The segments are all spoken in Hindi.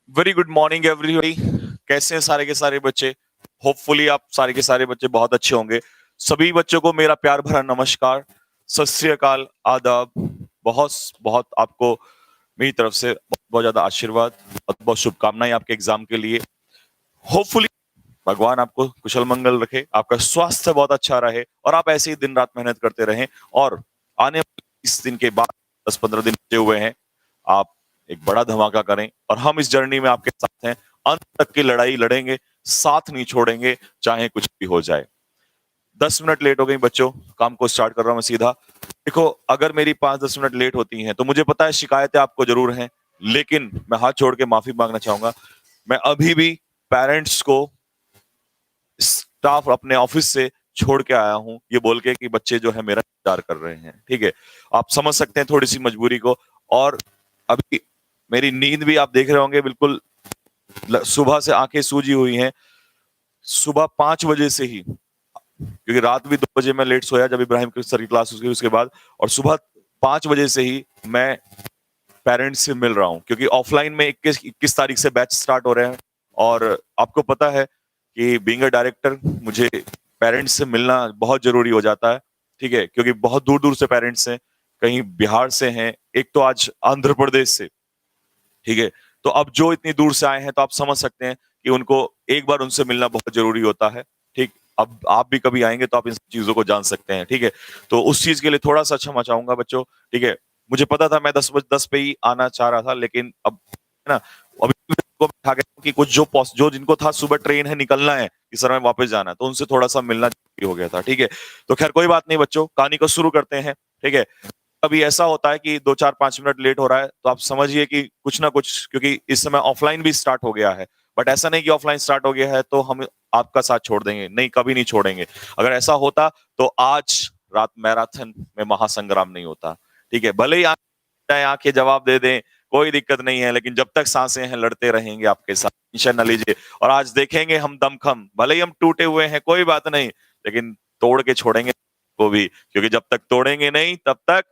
Very good morning everybody. कैसे हैं सारे के सारे बच्चे? होपफुली आप सारे के सारे बच्चे बहुत अच्छे होंगे। सभी बच्चों को मेरा प्यार भरा नमस्कार, सत श्री अकाल, आदाब। बहुत बहुत आपको मेरी तरफ से बहुत बहुत ज्यादा आशीर्वाद, बहुत बहुत शुभकामनाएं आपके एग्जाम के लिए। होपफुली भगवान आपको कुशल मंगल रखे, आपका स्वास्थ्य बहुत अच्छा रहे और आप ऐसे ही दिन रात मेहनत करते रहें। और आने वाले इस दिन के बाद 10-15 दिन बचे हुए हैं, आप एक बड़ा धमाका करें और हम इस जर्नी में आपके साथ हैं। अंत तक की लड़ाई लड़ेंगे, साथ नहीं छोड़ेंगे, चाहे कुछ भी हो जाए। 10 मिनट लेट हो गई बच्चों, काम को स्टार्ट कर रहा हूं मैं सीधा। देखो, अगर मेरी 5-10 मिनट लेट होती हैं तो मुझे पता है शिकायतें आपको जरूर हैं, लेकिन मैं हाथ जोड़ के माफी मांगना चाहूंगा। मैं अभी भी पेरेंट्स को, स्टाफ अपने ऑफिस से छोड़ के आया हूं, ये बोल के कि बच्चे जो है मेरा इंतजार कर रहे हैं। ठीक है, आप समझ सकते हैं थोड़ी सी मजबूरी को। और अभी मेरी नींद भी आप देख रहे होंगे, बिल्कुल सुबह से आंखें सूजी हुई हैं। सुबह 5 बजे से ही, क्योंकि रात भी 2 बजे मैं लेट सोया जब इब्राहिम की सर की क्लास हुई उसके बाद, और सुबह 5 बजे से ही मैं पेरेंट्स से मिल रहा हूँ, क्योंकि ऑफलाइन में 21 तारीख से बैच स्टार्ट हो रहे हैं। और आपको पता है कि बीइंग अ डायरेक्टर मुझे पेरेंट्स से मिलना बहुत जरूरी हो जाता है। ठीक है, क्योंकि बहुत दूर दूर से पेरेंट्स हैं, कहीं बिहार से हैं, एक तो आज आंध्र प्रदेश से। ठीक है, तो अब जो इतनी दूर से आए हैं तो आप समझ सकते हैं कि उनको एक बार उनसे मिलना बहुत जरूरी होता है। ठीक, अब आप भी कभी आएंगे तो आप इन चीजों को जान सकते हैं। ठीक है, तो उस चीज के लिए थोड़ा सा क्षमा चाहूंगा बच्चों। ठीक है, मुझे पता था मैं 10 पे ही आना चाह रहा था, लेकिन अब है ना, अभी को बैठा गया कि कुछ जो जिनको था सुबह ट्रेन है, निकलना है इस समय वापस जाना है, तो उनसे थोड़ा सा मिलना जरूरी हो गया था। ठीक है, तो खैर कोई बात नहीं बच्चों, कहानी को शुरू करते हैं। ठीक है, अभी ऐसा होता है कि 2-4-5 मिनट लेट हो रहा है तो आप समझिए कि कुछ ना कुछ, क्योंकि इस समय ऑफलाइन भी स्टार्ट हो गया है। बट ऐसा नहीं कि ऑफलाइन स्टार्ट हो गया है तो हम आपका साथ छोड़ देंगे, नहीं, कभी नहीं छोड़ेंगे। अगर ऐसा होता तो आज रात मैराथन में महासंग्राम नहीं होता। ठीक है, भले ही आंखें जवाब दे दें, कोई दिक्कत नहीं है, लेकिन जब तक सांसें हैं लड़ते रहेंगे आपके साथ, टेंशन न लीजिए। और आज देखेंगे हम दमखम, भले ही हम टूटे हुए हैं कोई बात नहीं, लेकिन तोड़ के छोड़ेंगे को भी, क्योंकि जब तक तोड़ेंगे नहीं तब तक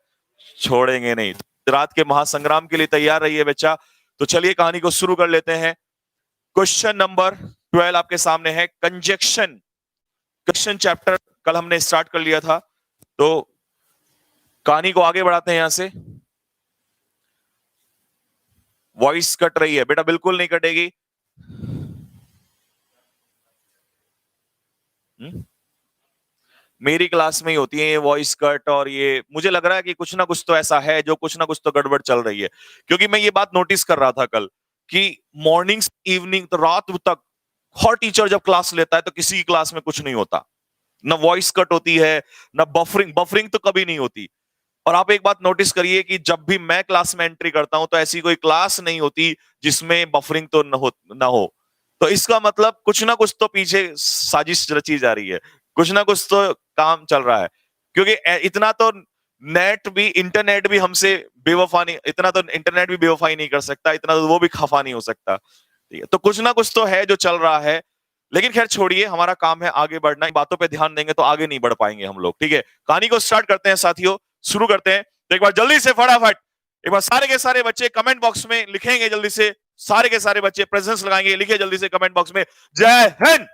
छोड़ेंगे नहीं। तो रात के महासंग्राम के लिए तैयार रहिए बच्चा। तो चलिए कहानी को शुरू कर लेते हैं। क्वेश्चन नंबर 12 आपके सामने है, कंजक्शन। क्वेश्चन चैप्टर कल हमने स्टार्ट कर लिया था, तो कहानी को आगे बढ़ाते हैं यहां से। वॉइस कट रही है बेटा? बिल्कुल नहीं कटेगी। मेरी क्लास में ही होती है ये वॉइस कट, और ये मुझे लग रहा है कि कुछ ना कुछ तो ऐसा है, जो कुछ ना कुछ तो गड़बड़ चल रही है। क्योंकि मैं ये बात नोटिस कर रहा था कल कि मॉर्निंग इवनिंग तो रात तक हर टीचर जब क्लास लेता है तो किसी की क्लास में कुछ नहीं होता, ना वॉइस कट होती है, ना बफरिंग बफरिंग तो कभी नहीं होती। और आप एक बात नोटिस करिए कि जब भी मैं क्लास में एंट्री करता हूं तो ऐसी कोई क्लास नहीं होती जिसमें बफरिंग तो न हो। तो इसका मतलब कुछ ना कुछ तो पीछे साजिश रची जा रही है, कुछ ना कुछ तो काम चल रहा है। क्योंकि इतना तो इंटरनेट भी हमसे बेवफा नहीं, इतना तो इंटरनेट भी बेवफाई नहीं कर सकता, इतना तो वो भी खफा नहीं हो सकता। ठीक है, तो कुछ ना कुछ तो है जो चल रहा है। लेकिन खैर छोड़िए, हमारा काम है आगे बढ़ना, बातों पे ध्यान देंगे तो आगे नहीं बढ़ पाएंगे हम लोग। ठीक है, कहानी को स्टार्ट करते हैं साथियों, शुरू करते हैं। तो एक बार जल्दी से फटाफट, एक बार सारे के सारे बच्चे कमेंट बॉक्स में लिखेंगे जल्दी से, सारे के सारे बच्चे प्रेजेंस लगाएंगे, लिखे जल्दी से कमेंट बॉक्स में, जय हिंद।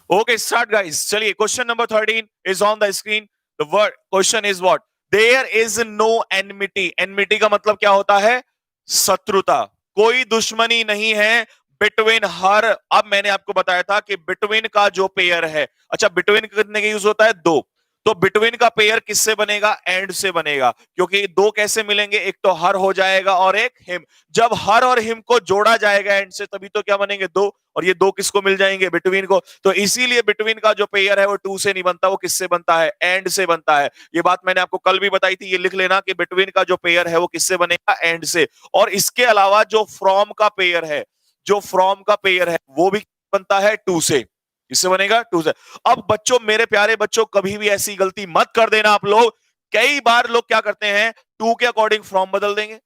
ओके स्टार्ट गाइस, चलिए question number 13 is on the screen. The word question is what? There is no enmity. Enmity का मतलब क्या होता है? शत्रुता, कोई दुश्मनी नहीं है बिटवीन हर। अब मैंने आपको बताया था कि बिटवीन का जो पेयर है, अच्छा बिटवीन कितने का यूज होता है? दो। तो बिटवीन का पेयर किससे बनेगा? एंड से बनेगा, क्योंकि दो कैसे मिलेंगे? एक तो हर हो जाएगा और एक हिम। जब हर और हिम को जोड़ा जाएगा एंड से, तभी तो क्या बनेंगे? दो। और ये दो किसको मिल जाएंगे? बिटवीन को। तो इसीलिए बिटवीन का जो पेयर है वो टू से नहीं बनता, वो किससे बनता है? एंड से बनता है। ये बात मैंने आपको कल भी बताई थी, ये लिख लेना कि बिटवीन का जो पेयर है वो किससे बनेगा? एंड से। और इसके अलावा जो फ्रॉम का पेयर है, जो फ्रॉम का पेयर है वो भी बनता है टू से। किससे बनेगा? टू से। अब बच्चों, मेरे प्यारे बच्चों, कभी भी ऐसी गलती मत कर देना आप लोग कई बार लोग क्या करते हैं, टू के अकॉर्डिंग फ्रॉम बदल देंगे।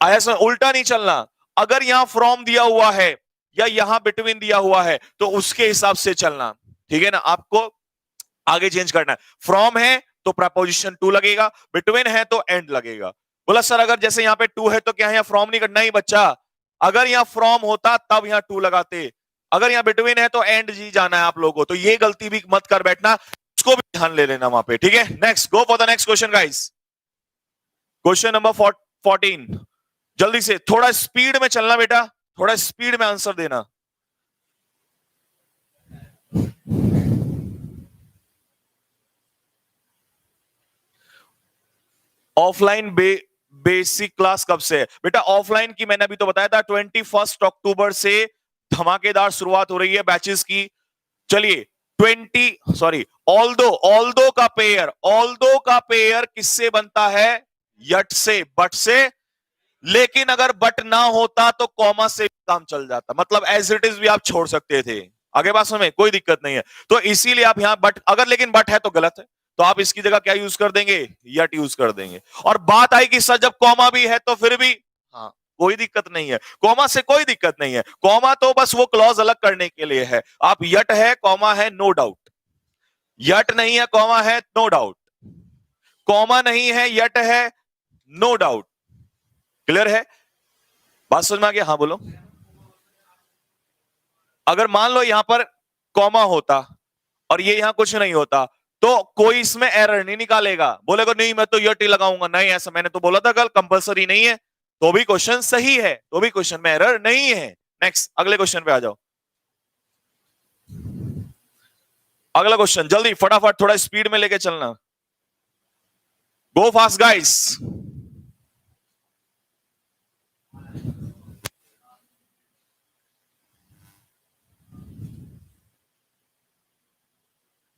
ऐसा उल्टा नहीं चलना। अगर यहां फ्रॉम दिया हुआ है या यहां बिटवीन दिया हुआ है तो उसके हिसाब से चलना, ठीक है ना। आपको आगे चेंज करना है। फ्रॉम है तो प्रपोजिशन टू लगेगा, बिटवीन है तो एंड लगेगा। बोला सर अगर जैसे यहां पे टू है तो क्या यहां फ्रॉम नहीं करना? ही बच्चा, अगर यहां फ्रॉम होता तब यहां टू लगाते, अगर यहां बिटवीन है तो एंड जी जाना है आप लोगों को। तो ये गलती भी मत कर बैठना, उसको भी ध्यान ले लेना वहां पे, ठीक है। Next, go for the next question guys. Question number 14। जल्दी से, थोड़ा स्पीड में चलना बेटा, थोड़ा स्पीड में आंसर देना। ऑफलाइन बेसिक क्लास कब से है बेटा? ऑफलाइन की मैंने अभी तो बताया था 21 अक्टूबर से धमाकेदार शुरुआत हो रही है बैचेस की। चलिए 20 ऑल्दो का पेयर किससे बनता है? यट से, बट से। लेकिन अगर बट ना होता तो कॉमा से काम चल जाता, मतलब एज इट इज भी आप छोड़ सकते थे। आगे बात समझ में, कोई दिक्कत नहीं है। तो इसीलिए आप यहां बट, अगर लेकिन बट है तो गलत है, तो आप इसकी जगह क्या यूज कर देंगे? यट यूज कर देंगे। और बात आई कि सर जब कॉमा भी है तो फिर भी, हाँ कोई दिक्कत नहीं है, कॉमा से कोई दिक्कत नहीं है। कॉमा तो बस वो क्लॉज अलग करने के लिए है। आप यट है कॉमा है नो डाउट, यट नहीं है कॉमा है नो डाउट, कॉमा नहीं है यट है नो डाउट। क्लियर है? बात समझ में आ गया? हाँ बोलो। अगर मान लो यहां पर कॉमा होता और ये यहां कुछ नहीं होता तो कोई इसमें एरर नहीं निकालेगा, बोलेगा नहीं मैं तो यट ही लगाऊंगा। नहीं, ऐसा मैंने तो बोला था कल कंपलसरी नहीं है, तो भी क्वेश्चन सही है, तो भी क्वेश्चन में एरर नहीं है। नेक्स्ट, अगले क्वेश्चन पे आ जाओ। अगला क्वेश्चन जल्दी फटाफट, थोड़ा स्पीड में लेके चलना। गो फास्ट गाइस।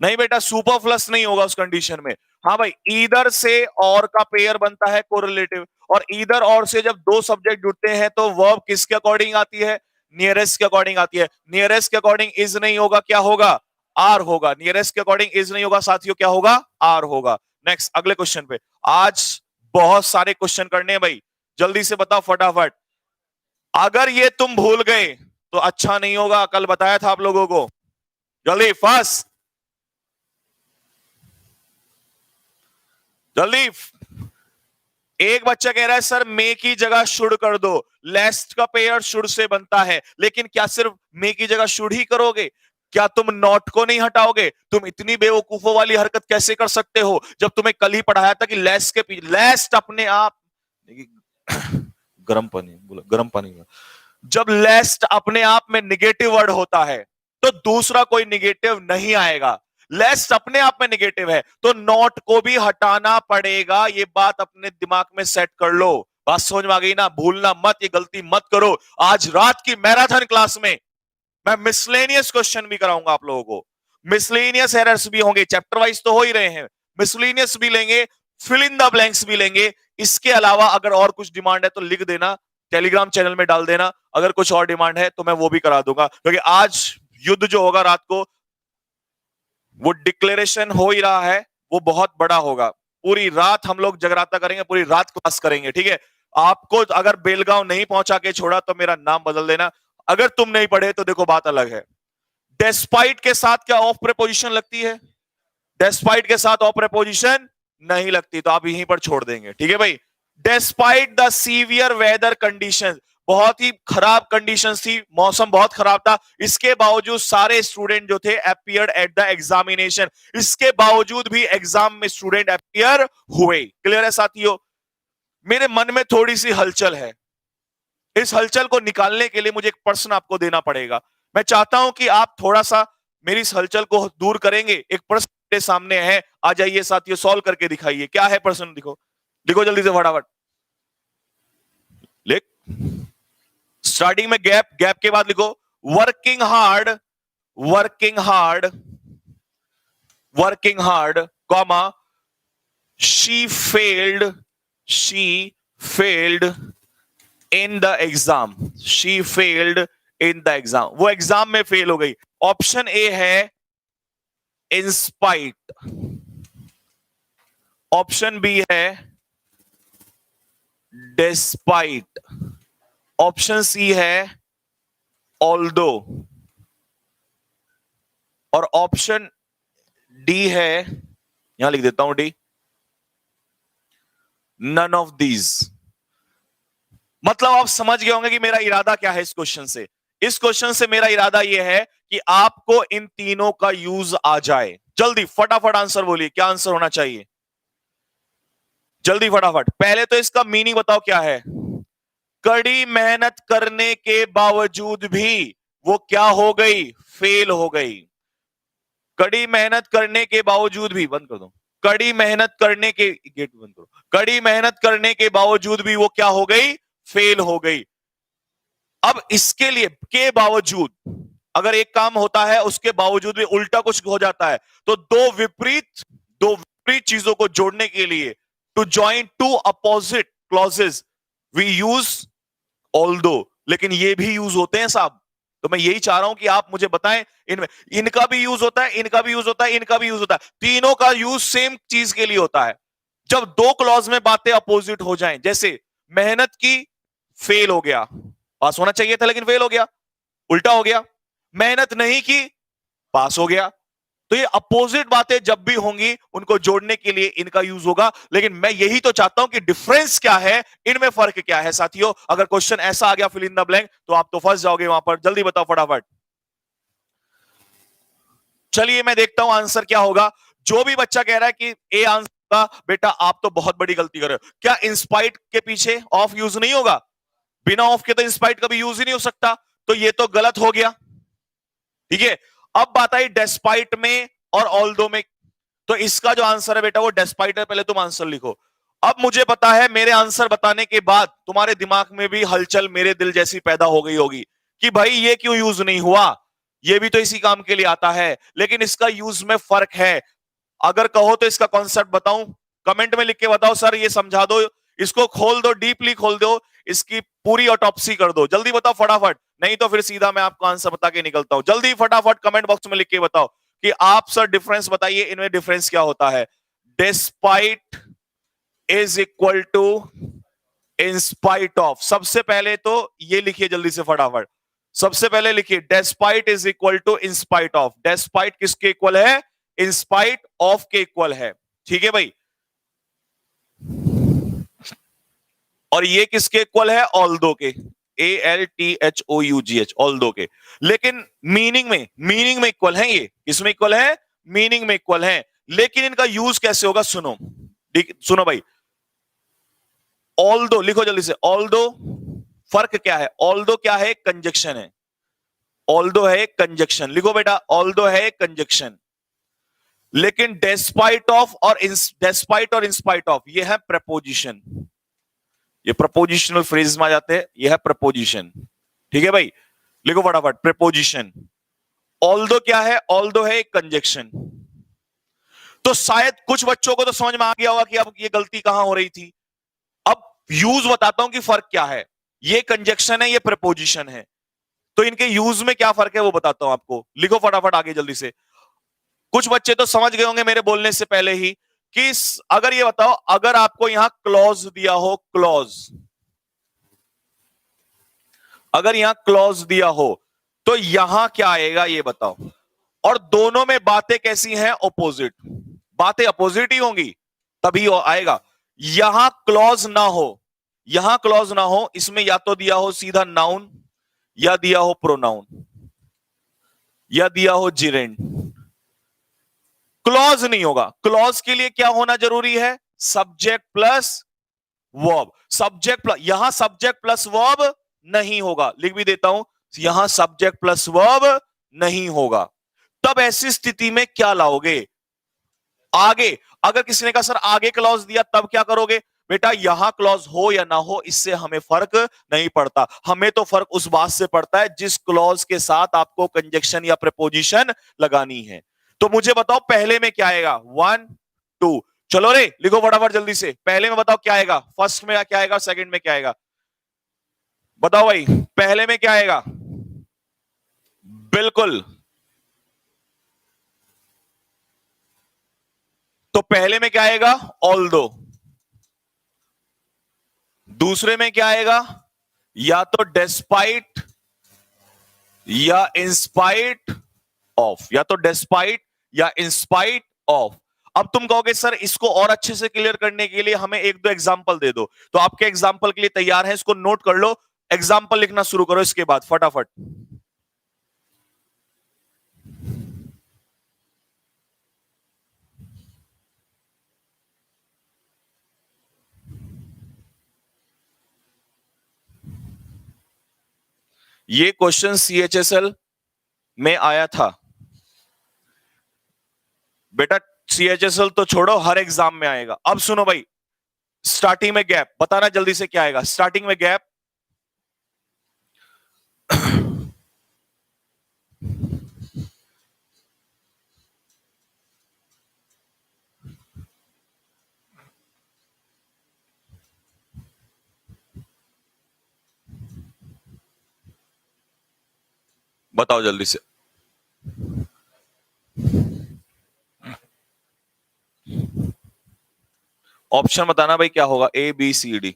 नहीं बेटा, सुपरफ्लस नहीं होगा उस कंडीशन में। हाँ भाई, ईदर से और का पेयर बनता है कोरिलेटिव, और ईदर और से जब दो सब्जेक्ट जुड़ते हैं तो वर्ब किसके अकॉर्डिंग आती है? नियरेस्ट के अकॉर्डिंग आती है। नियरेस्ट के अकॉर्डिंग इज नहीं होगा, क्या होगा? आर होगा। नियरेस्ट के अकॉर्डिंग इज नहीं होगा साथियों, क्या होगा? आर होगा। नेक्स्ट, अगले क्वेश्चन पे। आज बहुत सारे क्वेश्चन करने हैं भाई, जल्दी से बताओ फटाफट। अगर ये तुम भूल गए तो अच्छा नहीं होगा, कल बताया था आप लोगों को। जल्दी फास्ट, जल्दी। एक बच्चा कह रहा है सर मे की जगह शुड कर दो। लेस्ट का पेयर शुड से बनता है, लेकिन क्या सिर्फ मे की जगह शुड ही करोगे? क्या तुम नॉट को नहीं हटाओगे? तुम इतनी बेवकूफों वाली हरकत कैसे कर सकते हो, जब तुम्हें कल ही पढ़ाया था कि लेस्ट के पीछे, लेस्ट अपने आप गर्म पानी बोला, गर्म पानी बोला। जब लेस्ट अपने आप में निगेटिव वर्ड होता है तो दूसरा कोई निगेटिव नहीं आएगा। लेस्ट अपने आप में निगेटिव है तो नॉट को भी हटाना पड़ेगा। ये बात अपने दिमाग में सेट कर लो। बात समझ में आ गई ना? भूलना मत, ये गलती मत करो। आज रात की मैराथन क्लास में मैं मिसलेनियस क्वेश्चन भी कराऊंगा आप लोगों को। मिसलेनियस एरर्स भी होंगे, चैप्टर वाइज तो हो ही रहे हैं, मिसलेनियस भी लेंगे, फिल इन द ब्लैंक्स भी लेंगे। इसके अलावा अगर और कुछ डिमांड है तो लिख देना, टेलीग्राम चैनल में डाल देना। अगर कुछ और डिमांड है तो मैं वो भी करा दूंगा, क्योंकि आज युद्ध जो होगा रात को, वो डिक्लेरेशन हो ही रहा है, वो बहुत बड़ा होगा। पूरी रात हम लोग जगराता करेंगे, पूरी रात क्लास करेंगे, ठीक है। आपको अगर बेलगांव नहीं पहुंचा के छोड़ा तो मेरा नाम बदल देना। अगर तुम नहीं पढ़े तो देखो बात अलग है। डेस्पाइट के साथ क्या ऑफ प्रेपोजिशन लगती है? डेस्पाइट के साथ ऑफ प्रेपोजिशन नहीं लगती, तो आप यहीं पर छोड़ देंगे, ठीक है भाई। Despite the severe weather condition, बहुत ही खराब कंडीशन थी, मौसम बहुत खराब था, इसके बावजूद सारे स्टूडेंट जो थे अपीयर्ड एट द एग्जामिनेशन। इसके बावजूद भी एग्जाम में स्टूडेंट अपीयर हुए। क्लियर है साथियों? मेरे मन में थोड़ी सी हलचल है, इस हलचल को निकालने के लिए मुझे एक प्रश्न आपको देना पड़ेगा। मैं चाहता हूं कि आप थोड़ा सा मेरी इस हलचल को दूर करेंगे। एक प्रश्न मेरे सामने है, आ जाइए साथियों, सॉल्व करके दिखाइए। क्या है प्रश्न? दिखो, लिखो जल्दी से फटाफट लिख। स्टार्टिंग में गैप, गैप के बाद लिखो working hard, working hard, working hard, comma she failed, she failed in the exam, she failed in the exam, वो एग्जाम में फेल हो गई। ऑप्शन ए है इंस्पाइट, ऑप्शन बी है डिस्पाइट, ऑप्शन सी है ऑल्दो, और ऑप्शन डी है, यहां लिख देता हूं डी, नन ऑफ दीज। मतलब आप समझ गए होंगे कि मेरा इरादा क्या है इस क्वेश्चन से। इस क्वेश्चन से मेरा इरादा यह है कि आपको इन तीनों का यूज आ जाए। जल्दी फटाफट आंसर बोलिए, क्या आंसर होना चाहिए, जल्दी फटाफट। पहले तो इसका मीनिंग बताओ क्या है। कड़ी मेहनत करने के बावजूद भी वो क्या हो गई, फेल हो गई। कड़ी मेहनत करने के बावजूद भी, बंद कर दो, कड़ी मेहनत करने के, गेट बंद करो, कड़ी मेहनत करने के बावजूद भी वो क्या हो गई, फेल हो गई। अब इसके लिए के बावजूद, अगर एक काम होता है उसके बावजूद भी उल्टा कुछ हो जाता है, तो दो विपरीत चीजों को जोड़ने के लिए, to join two opposite clauses we use although. लेकिन ये भी यूज होते हैं साहब, तो मैं यही चाह रहा हूं कि आप मुझे बताएं, इनमें इनका भी यूज होता है, इनका भी यूज होता है, इनका भी यूज होता है, तीनों का यूज सेम चीज के लिए होता है। जब दो क्लॉज में बातें अपोजिट हो जाएं, जैसे मेहनत की, फेल हो गया, पास होना चाहिए था लेकिन फेल हो गया, उल्टा हो गया। मेहनत नहीं की, पास हो गया। तो ये अपोजिट बातें जब भी होंगी उनको जोड़ने के लिए इनका यूज होगा। लेकिन मैं यही तो चाहता हूं कि डिफरेंस क्या है, इनमें फर्क क्या है साथियों। अगर क्वेश्चन ऐसा आ गया फिल इन द ब्लैंक, तो आप तो फंस जाओगे वहां पर। जल्दी बताओ फटाफट। चलिए मैं देखता हूं आंसर क्या होगा। जो भी बच्चा कह रहा है कि ए आंसर होगा, बेटा आप तो बहुत बड़ी गलती कर रहे हो। क्या इंस्पाइट के पीछे ऑफ यूज नहीं होगा? बिना ऑफ के तो इंस्पाइट कभी यूज ही नहीं हो सकता, तो ये तो गलत हो गया। ठीक है, अब बात आई डेस्पाइट में और ऑल्दो में। तो इसका जो आंसर है बेटा वो डेस्पाइट है। पहले तुम आंसर लिखो। अब मुझे पता है मेरे आंसर बताने के बाद तुम्हारे दिमाग में भी हलचल मेरे दिल जैसी पैदा हो गई होगी कि भाई ये क्यों यूज नहीं हुआ, ये भी तो इसी काम के लिए आता है। लेकिन इसका यूज में फर्क है। अगर कहो तो इसका कॉन्सेप्ट बताऊं, कमेंट में लिख के बताओ सर ये समझा दो, इसको खोल दो, डीपली खोल दो, इसकी पूरी ऑटोप्सी कर दो। जल्दी बताओ फटाफट, नहीं तो फिर सीधा मैं आपको आंसर बता के निकलता हूं। जल्दी फटाफट कमेंट बॉक्स में लिख के बताओ कि आप सर डिफरेंस बताइए, इनमें डिफरेंस क्या होता है। Despite is equal to in spite of. सबसे पहले तो ये लिखिए जल्दी से फटाफट, सबसे पहले लिखिए despite is equal to in spite of. Despite किसके इक्वल है? इन स्पाइट ऑफ के इक्वल है। ठीक है भाई, और ये किसके इक्वल है? ऑल्दो के, ALTHOUGH, ऑल्दो के। लेकिन मीनिंग में इक्वल है। ये किसमें इक्वल है? मीनिंग में इक्वल है। लेकिन इनका यूज कैसे होगा सुनो, सुनो भाई। ऑल्दो लिखो जल्दी से। ऑल्दो फर्क क्या है? ऑल्दो क्या है? कंजक्शन है। ऑल्दो है कंजक्शन, लिखो बेटा, ऑल्दो है कंजक्शन। लेकिन डेस्पाइट ऑफ और डेस्पाइट और इंस्पाइट ऑफ ये है प्रपोजिशन। ये प्रपोजिशनल फ्रेज में आ जाते हैं, ये है प्रपोजिशन। ठीक है भाई, लिखो फटाफट प्रपोजिशन। ऑल्दो क्या है? ऑल्दो है कंजक्शन। तो शायद कुछ बच्चों को तो समझ में आ गया होगा कि अब ये गलती कहां हो रही थी। अब यूज बताता हूं कि फर्क क्या है। ये कंजक्शन है, ये प्रपोजिशन है, तो इनके यूज में क्या फर्क है वो बताता हूं आपको। लिखो फटाफट आगे जल्दी से। कुछ बच्चे तो समझ गए होंगे मेरे बोलने से पहले ही कि अगर ये बताओ, अगर आपको यहां क्लॉज दिया हो, क्लॉज, अगर यहां क्लॉज दिया हो तो यहां क्या आएगा ये बताओ। और दोनों में बातें कैसी हैं? ऑपोजिट। बातें अपोजिट ही होंगी तभी आएगा। यहां क्लॉज ना हो, यहां क्लॉज ना हो, इसमें या तो दिया हो सीधा नाउन, या दिया हो प्रोनाउन, या दिया हो जिरेंड। क्लॉज नहीं होगा। क्लॉज के लिए क्या होना जरूरी है? Subject plus verb. Subject plus, यहां सब्जेक्ट प्लस वर्ब नहीं होगा। लिख भी देता हूं, यहां सब्जेक्ट प्लस वर्ब नहीं होगा। तब ऐसी स्थिति में क्या लाओगे? आगे, अगर किसी ने कहा सर आगे क्लॉज दिया तब क्या करोगे? बेटा यहां क्लॉज हो या ना हो इससे हमें फर्क नहीं पड़ता। हमें तो फर्क उस बात से पड़ता है जिस क्लॉज के साथ आपको कंजक्शन या प्रपोजिशन लगानी है। तो मुझे बताओ पहले में क्या आएगा? 1 2। चलो रे लिखो फटाफट जल्दी से। पहले में बताओ क्या आएगा? फर्स्ट में क्या आएगा? सेकंड में क्या आएगा? बताओ भाई, पहले में क्या आएगा? बिल्कुल तो पहले में क्या आएगा? ऑल दो। दूसरे में क्या आएगा? या तो डेस्पाइट या इंस्पाइट ऑफ, या तो डेस्पाइट या इंस्पाइट ऑफ। अब तुम कहोगे सर इसको और अच्छे से क्लियर करने के लिए हमें एक दो एग्जांपल दे दो, तो आपके एग्जांपल के लिए तैयार है, इसको नोट कर लो, एग्जांपल लिखना शुरू करो इसके बाद फटाफट। ये क्वेश्चन सीएचएसएल में आया था बेटा, सीएचएसएल तो छोड़ो, हर एग्जाम में आएगा। अब सुनो भाई, स्टार्टिंग में गैप बताना जल्दी से क्या आएगा? स्टार्टिंग में गैप बताओ जल्दी से। ऑप्शन बताना भाई क्या होगा, ए बी सी डी।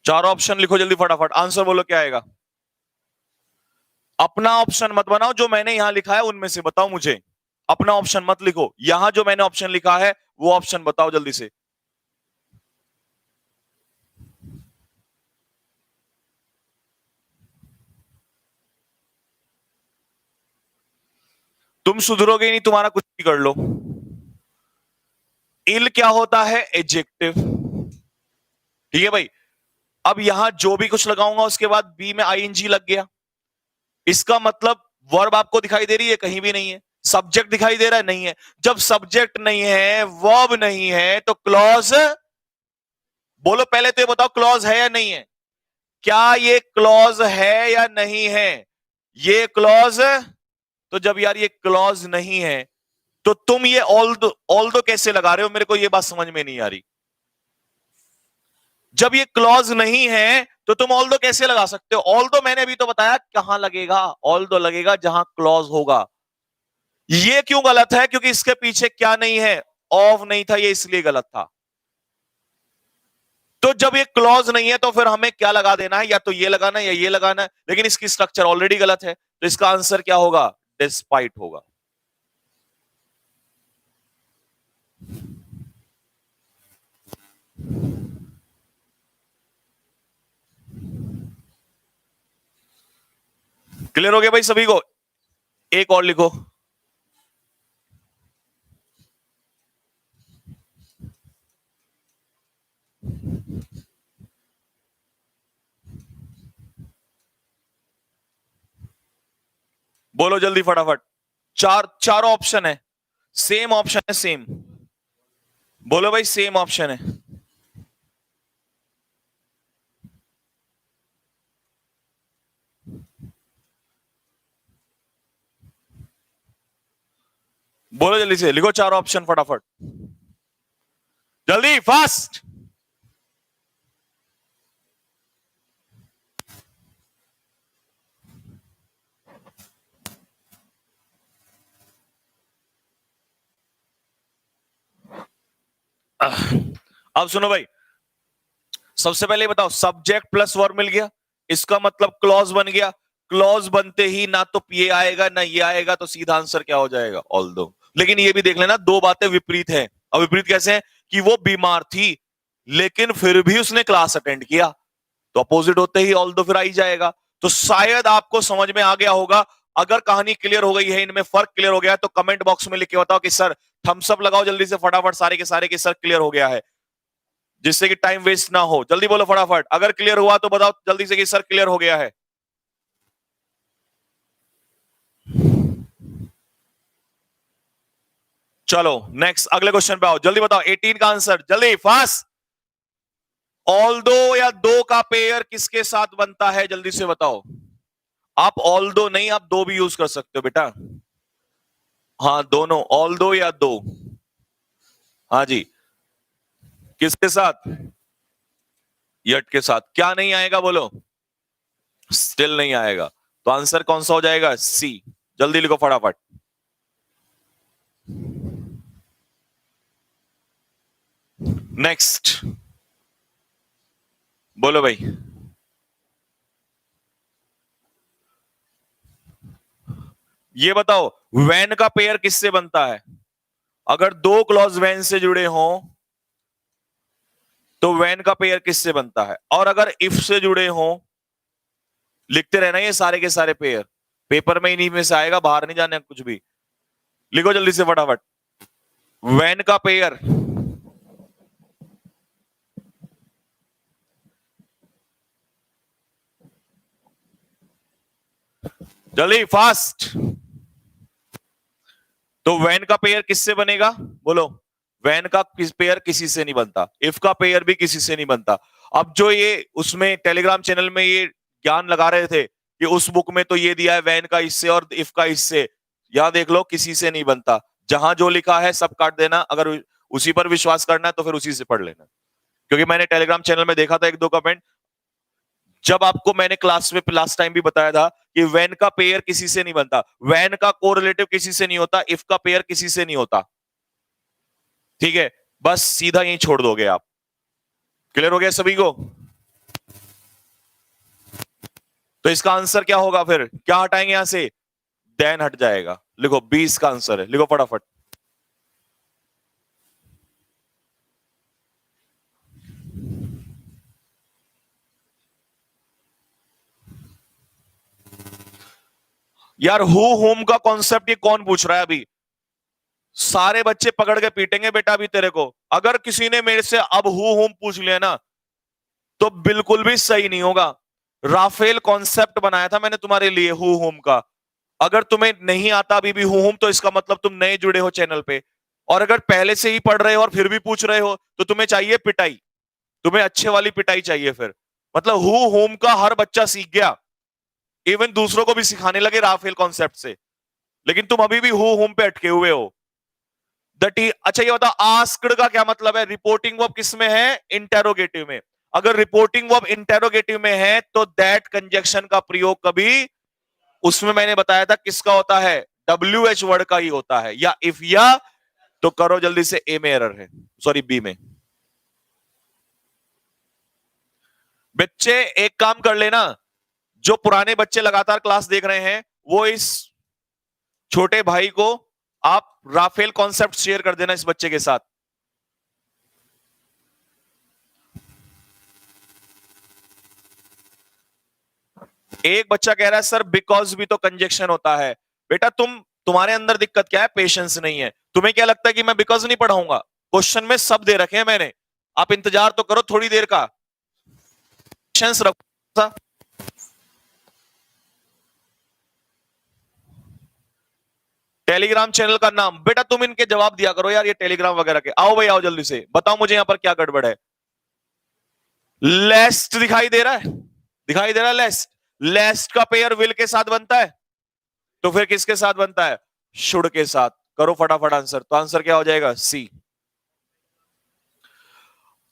चार ऑप्शन लिखो जल्दी फटाफट, आंसर बोलो क्या आएगा। अपना ऑप्शन मत बनाओ, जो मैंने यहां लिखा है उनमें से बताओ मुझे। अपना ऑप्शन मत लिखो, यहां जो मैंने ऑप्शन लिखा है वो ऑप्शन बताओ जल्दी से। तुम सुधरोगे नहीं, तुम्हारा कुछ भी कर लो। इल क्या होता है? एडजेक्टिव। ठीक है भाई, अब यहां जो भी कुछ लगाऊंगा उसके बाद बी में आईएनजी लग गया, इसका मतलब वर्ब आपको दिखाई दे रही है? कहीं भी नहीं है। सब्जेक्ट दिखाई दे रहा है? नहीं है। जब सब्जेक्ट नहीं है, वर्ब नहीं है, तो क्लॉज बोलो। पहले तो ये बताओ क्लॉज है या नहीं है? क्या ये क्लॉज है या नहीं है? ये क्लॉज, तो जब यार ये क्लॉज नहीं है तो तुम ये ऑल दो कैसे लगा रहे हो? मेरे को ये बात समझ में नहीं आ रही। जब ये क्लॉज नहीं है तो तुम ऑल दो कैसे लगा सकते हो? ऑल दो मैंने अभी तो बताया कहां लगेगा, ऑल दो लगेगा जहां क्लॉज होगा। ये क्यों गलत है? क्योंकि इसके पीछे क्या नहीं है? ऑफ नहीं था, ये इसलिए गलत था। तो जब ये क्लॉज नहीं है तो फिर हमें क्या लगा देना है? या तो ये लगाना है या ये लगाना है, लेकिन इसकी स्ट्रक्चर ऑलरेडी गलत है, तो इसका आंसर क्या होगा? डिस्पाइट होगा। क्लियर हो गया भाई सभी को? एक और लिखो। बोलो जल्दी फटाफट। चार ऑप्शन है, सेम ऑप्शन है, सेम। बोलो भाई, सेम ऑप्शन है। बोलो जल्दी से, लिखो चार ऑप्शन फटाफट, जल्दी फास्ट। अब सुनो भाई, सबसे पहले बताओ, सब्जेक्ट प्लस वर्ब मिल गया, इसका मतलब क्लॉज बन गया। क्लॉज बनते ही ना तो ये आएगा ना ये आएगा, तो सीधा आंसर क्या हो जाएगा? ऑल दो। लेकिन ये भी देख लेना, दो बातें विपरीत हैं। अब विपरीत कैसे हैं? कि वो बीमार थी लेकिन फिर भी उसने क्लास अटेंड किया, तो अपोजिट होते ही ऑल दो फिर आ ही जाएगा। तो शायद आपको समझ में आ गया होगा। अगर कहानी क्लियर हो गई है, इनमें फर्क क्लियर हो गया है, तो कमेंट बॉक्स में लिख के बताओ कि सर थम्स अप लगाओ जल्दी से फटाफट, सारे के सारे, कि सर क्लियर हो गया है, जिससे कि टाइम वेस्ट ना हो। जल्दी बोलो फटाफट, अगर क्लियर हुआ तो बताओ जल्दी से कि सर क्लियर हो गया है। चलो नेक्स्ट, अगले क्वेश्चन पे आओ, जल्दी बताओ 18 का आंसर, जल्दी फास्ट। ऑल दो या दो का पेयर किसके साथ बनता है? जल्दी से बताओ। आप ऑल दो नहीं, आप दो भी यूज कर सकते हो बेटा। हाँ दोनों, ऑल दो या दो। हाँ जी, किसके साथ? यट के साथ। क्या नहीं आएगा बोलो? स्टिल नहीं आएगा। तो आंसर कौन सा हो जाएगा? सी। जल्दी लिखो फटाफट। नेक्स्ट बोलो भाई। ये बताओ वैन का पेयर किससे बनता है? अगर दो क्लॉज वैन से जुड़े हों तो वैन का पेयर किससे बनता है? और अगर इफ से जुड़े हों, लिखते रहना ये सारे के सारे पेयर, पेपर में इन्हीं में से आएगा, बाहर नहीं जाने कुछ भी। लिखो जल्दी से फटाफट। वैन का पेयर जल्दी फास्ट। तो वैन का पेयर किससे बनेगा बोलो? वैन का पेयर किसी से नहीं बनता, इफ का पेयर भी किसी से नहीं बनता। अब जो ये उसमें टेलीग्राम चैनल में ये ज्ञान लगा रहे थे कि उस बुक में तो ये दिया है वैन का इससे और इफ का इससे, यहां देख लो किसी से नहीं बनता। जहां जो लिखा है सब काट देना, अगर उसी पर विश्वास करना है तो फिर उसी से पढ़ लेना। क्योंकि मैंने टेलीग्राम चैनल में देखा था एक दो कमेंट, जब आपको मैंने क्लास में लास्ट टाइम भी बताया था कि वैन का पेयर किसी से नहीं बनता, वैन का कोरिलेटिव किसी से नहीं होता, इफ का पेयर किसी से नहीं होता। ठीक है, बस सीधा यहीं छोड़ दोगे आप। क्लियर हो गया सभी को? तो इसका आंसर क्या होगा फिर? क्या हटाएंगे यहां से? देन हट जाएगा। लिखो 20 का आंसर है, लिखो फटाफट। यार हु होम का कॉन्सेप्ट ये कौन पूछ रहा है अभी? सारे बच्चे पकड़ के पीटेंगे बेटा अभी तेरे को। अगर किसी ने मेरे से अब हु होम पूछ लिया ना तो बिल्कुल भी सही नहीं होगा। राफेल कॉन्सेप्ट बनाया था मैंने तुम्हारे लिए हु होम का। अगर तुम्हें नहीं आता अभी भी हु होम तो इसका मतलब तुम नए जुड़े हो चैनल पे, और अगर पहले से ही पढ़ रहे हो और फिर भी पूछ रहे हो तो तुम्हें चाहिए पिटाई, तुम्हें अच्छे वाली पिटाई चाहिए फिर। मतलब हु होम का हर बच्चा सीख गया, इवन दूसरों को भी सिखाने लगे राफेल कॉन्सेप्ट से, लेकिन तुम अभी भी हु होम पे अटके हुए हो। अच्छा ये बताओ आस्क्ड का क्या मतलब है? रिपोर्टिंग वर्ब किस में है? इंटेरोगेटिव में। अगर रिपोर्टिंग वर्ब इंटेरोगेटिव में है तो दैट कंजक्शन का प्रयोग कभी, उसमें मैंने बताया था किसका होता है? WH वर्ड का ही होता है, या इफ या। तो करो जल्दी से, ए में एरर है, सॉरी बी में। बच्चे एक काम कर लेना, जो पुराने बच्चे लगातार क्लास देख रहे हैं वो इस छोटे भाई को आप राफेल कॉन्सेप्ट शेयर कर देना इस बच्चे के साथ। एक बच्चा कह रहा है सर बिकॉज भी तो कंजक्शन होता है। बेटा तुम्हारे अंदर दिक्कत क्या है? पेशेंस नहीं है। तुम्हें क्या लगता है कि मैं बिकॉज नहीं पढ़ाऊंगा? क्वेश्चन में सब दे रखे हैं मैंने, आप इंतजार तो करो थोड़ी देर का, पेशेंस रखो। टेलीग्राम चैनल का नाम, बेटा तुम इनके जवाब दिया करो यार, ये टेलीग्राम वगैरह के। आओ भाई आओ जल्दी से, बताओ मुझे यहां पर क्या गड़बड़ है। लेस्ट दिखाई दे रहा है? दिखाई दे रहा है लेस्ट? लेस्ट का पेयर विल के साथ बनता है, तो फिर किसके साथ बनता है? शुड के साथ। करो फटाफट आंसर। तो आंसर क्या हो जाएगा? सी।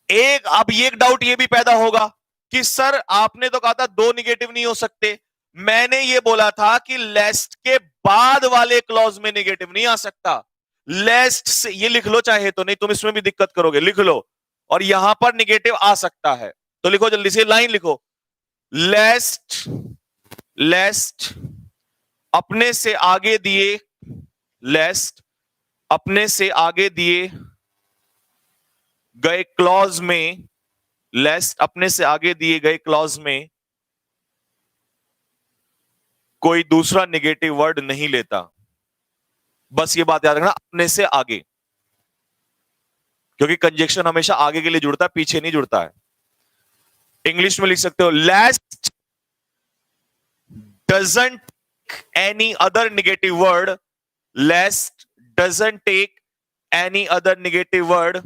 अब एक डाउट ये भी पैदा होगा कि सर आपने तो कहा था दो निगेटिव नहीं हो सकते, मैंने ये बोला था कि लेस्ट के बाद वाले क्लॉज में निगेटिव नहीं आ सकता। लेस्ट से ये लिख लो चाहे तो, नहीं तुम इसमें भी दिक्कत करोगे, लिख लो। और यहां पर निगेटिव आ सकता है, तो लिखो जल्दी से, लाइन लिखो। लेस्ट लेस्ट अपने से आगे दिए, लेस्ट अपने से आगे दिए गए क्लॉज में, लेस्ट अपने से आगे दिए गए क्लॉज में कोई दूसरा नेगेटिव वर्ड नहीं लेता। बस ये बात याद रखना, अपने से आगे, क्योंकि कंजक्शन हमेशा आगे के लिए जुड़ता है, पीछे नहीं जुड़ता है। इंग्लिश में लिख सकते हो lest doesn't any other negative word, lest doesn't take any other negative word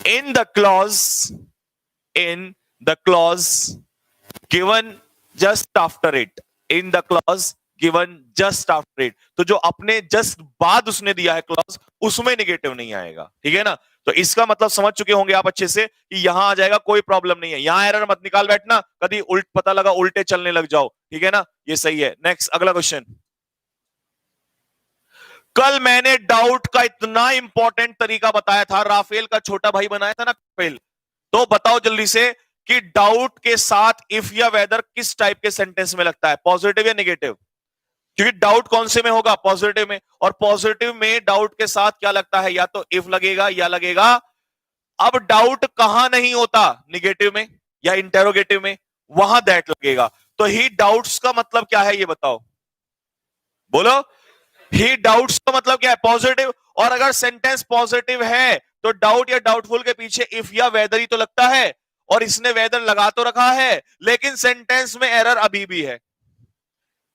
in the clause given just after it, in the clause given just after it, तो जो अपने जस्ट बाद उसने दिया है क्लॉज, उसमें निगेटिव नहीं आएगा, ठीक है ना। तो इसका मतलब समझ चुके होंगे आप अच्छे से कि यहां आ जाएगा, कोई प्रॉब्लम नहीं है, यहां एरर मत निकाल बैठना, कभी उल्ट पता लगा उल्टे चलने लग जाओ, ठीक है ना। ये सही है। नेक्स्ट अगला क्वेश्चन। कल मैंने डाउट का इतना इंपॉर्टेंट तरीका बताया था, राफेल का छोटा भाई बनाया था ना राफेल, तो बताओ जल्दी से कि डाउट के साथ इफ या वेदर किस टाइप के सेंटेंस में लगता है, पॉजिटिव या नेगेटिव। क्योंकि डाउट कौन से में होगा, पॉजिटिव में, और पॉजिटिव में डाउट के साथ क्या लगता है, या तो इफ लगेगा या लगेगा। अब डाउट कहां नहीं होता, निगेटिव में या इंटेरोगेटिव में, वहां दैट लगेगा। तो ही डाउट्स का मतलब क्या है ये बताओ, बोलो। ही डाउट्स का मतलब क्या है, पॉजिटिव। और अगर सेंटेंस पॉजिटिव है तो डाउट या डाउटफुल के पीछे इफ या वेदर ही तो लगता है, और इसने वेदर लगा तो रखा है, लेकिन सेंटेंस में एरर अभी भी है,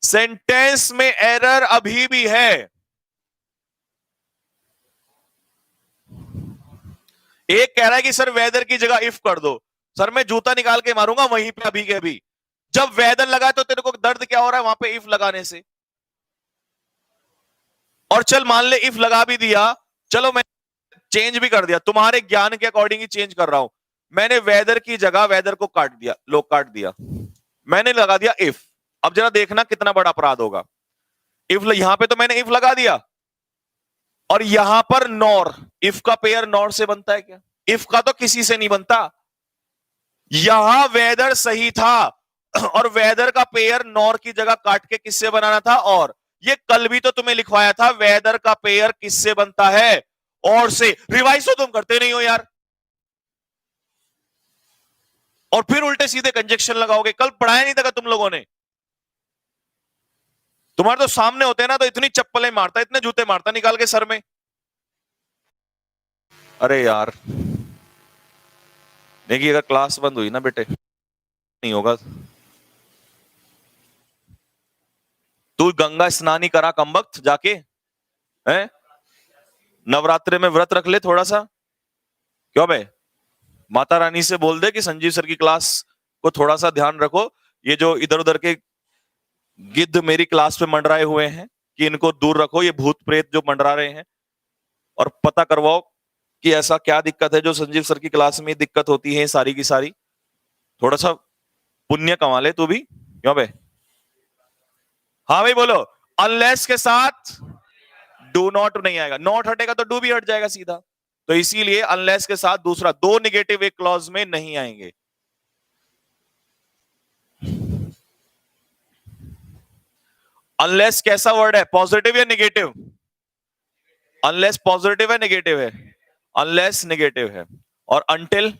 सेंटेंस में एरर अभी भी है। एक कह रहा है कि सर वेदर की जगह इफ कर दो, सर मैं जूता निकाल के मारूंगा वहीं पे अभी के अभी। जब वेदर लगा तो तेरे को दर्द क्या हो रहा है वहां पे इफ लगाने से। और चल मान ले इफ लगा भी दिया, चलो मैं चेंज भी कर दिया, तुम्हारे ज्ञान के अकॉर्डिंग ही चेंज कर रहा हूं। मैंने वेदर की जगह वेदर को काट दिया, लो काट दिया, मैंने लगा दिया इफ। अब जरा देखना कितना बड़ा अपराध होगा। इफ यहां पे तो मैंने इफ लगा दिया, और यहां पर नॉर, इफ का पेयर नॉर से बनता है क्या, इफ का तो किसी से नहीं बनता। यहां वेदर सही था, और वेदर का पेयर नॉर की जगह काट के किससे बनाना था, और ये कल भी तो तुम्हें लिखवाया था, वेदर का पेयर किससे बनता है, और से। रिवाइज तो तुम करते नहीं हो यार, और फिर उल्टे सीधे कंजक्शन लगाओगे, कल पढ़ाया नहीं था तुम लोगों ने। तुम्हारे तो सामने होते हैं ना, तो इतनी चप्पलें मारता, इतने जूते मारता निकाल के सर में। अरे यार, देखिए अगर क्लास बंद हुई ना बेटे, नहीं होगा। तू गंगा स्नान ही करा कमबख्त जाके, हैं, नवरात्रि में व्रत रख ले थोड़ा सा। क्यों बे, माता रानी से बोल दे कि संजीव सर की क्लास को थोड़ा सा ध्यान रखो, ये जो इधर उधर के गिद्ध मेरी क्लास पे मंडराए हुए हैं, कि इनको दूर रखो, ये भूत प्रेत जो मंडरा रहे हैं, और पता करवाओ कि ऐसा क्या दिक्कत है जो संजीव सर की क्लास में दिक्कत होती है सारी की सारी। थोड़ा सा पुण्य कमा ले तू भी। क्यों बे, हाँ भाई बोलो। अनलेस के साथ डू नॉट नहीं आएगा, नॉट हटेगा तो डू भी हट जाएगा सीधा। तो इसीलिए अनलेस के साथ दूसरा दो निगेटिव एक क्लॉज में नहीं आएंगे। अनलेस कैसा वर्ड है, पॉजिटिव या नेगेटिव, अनलेस पॉजिटिव है नेगेटिव है, अनलेस नेगेटिव है। और अनटिल,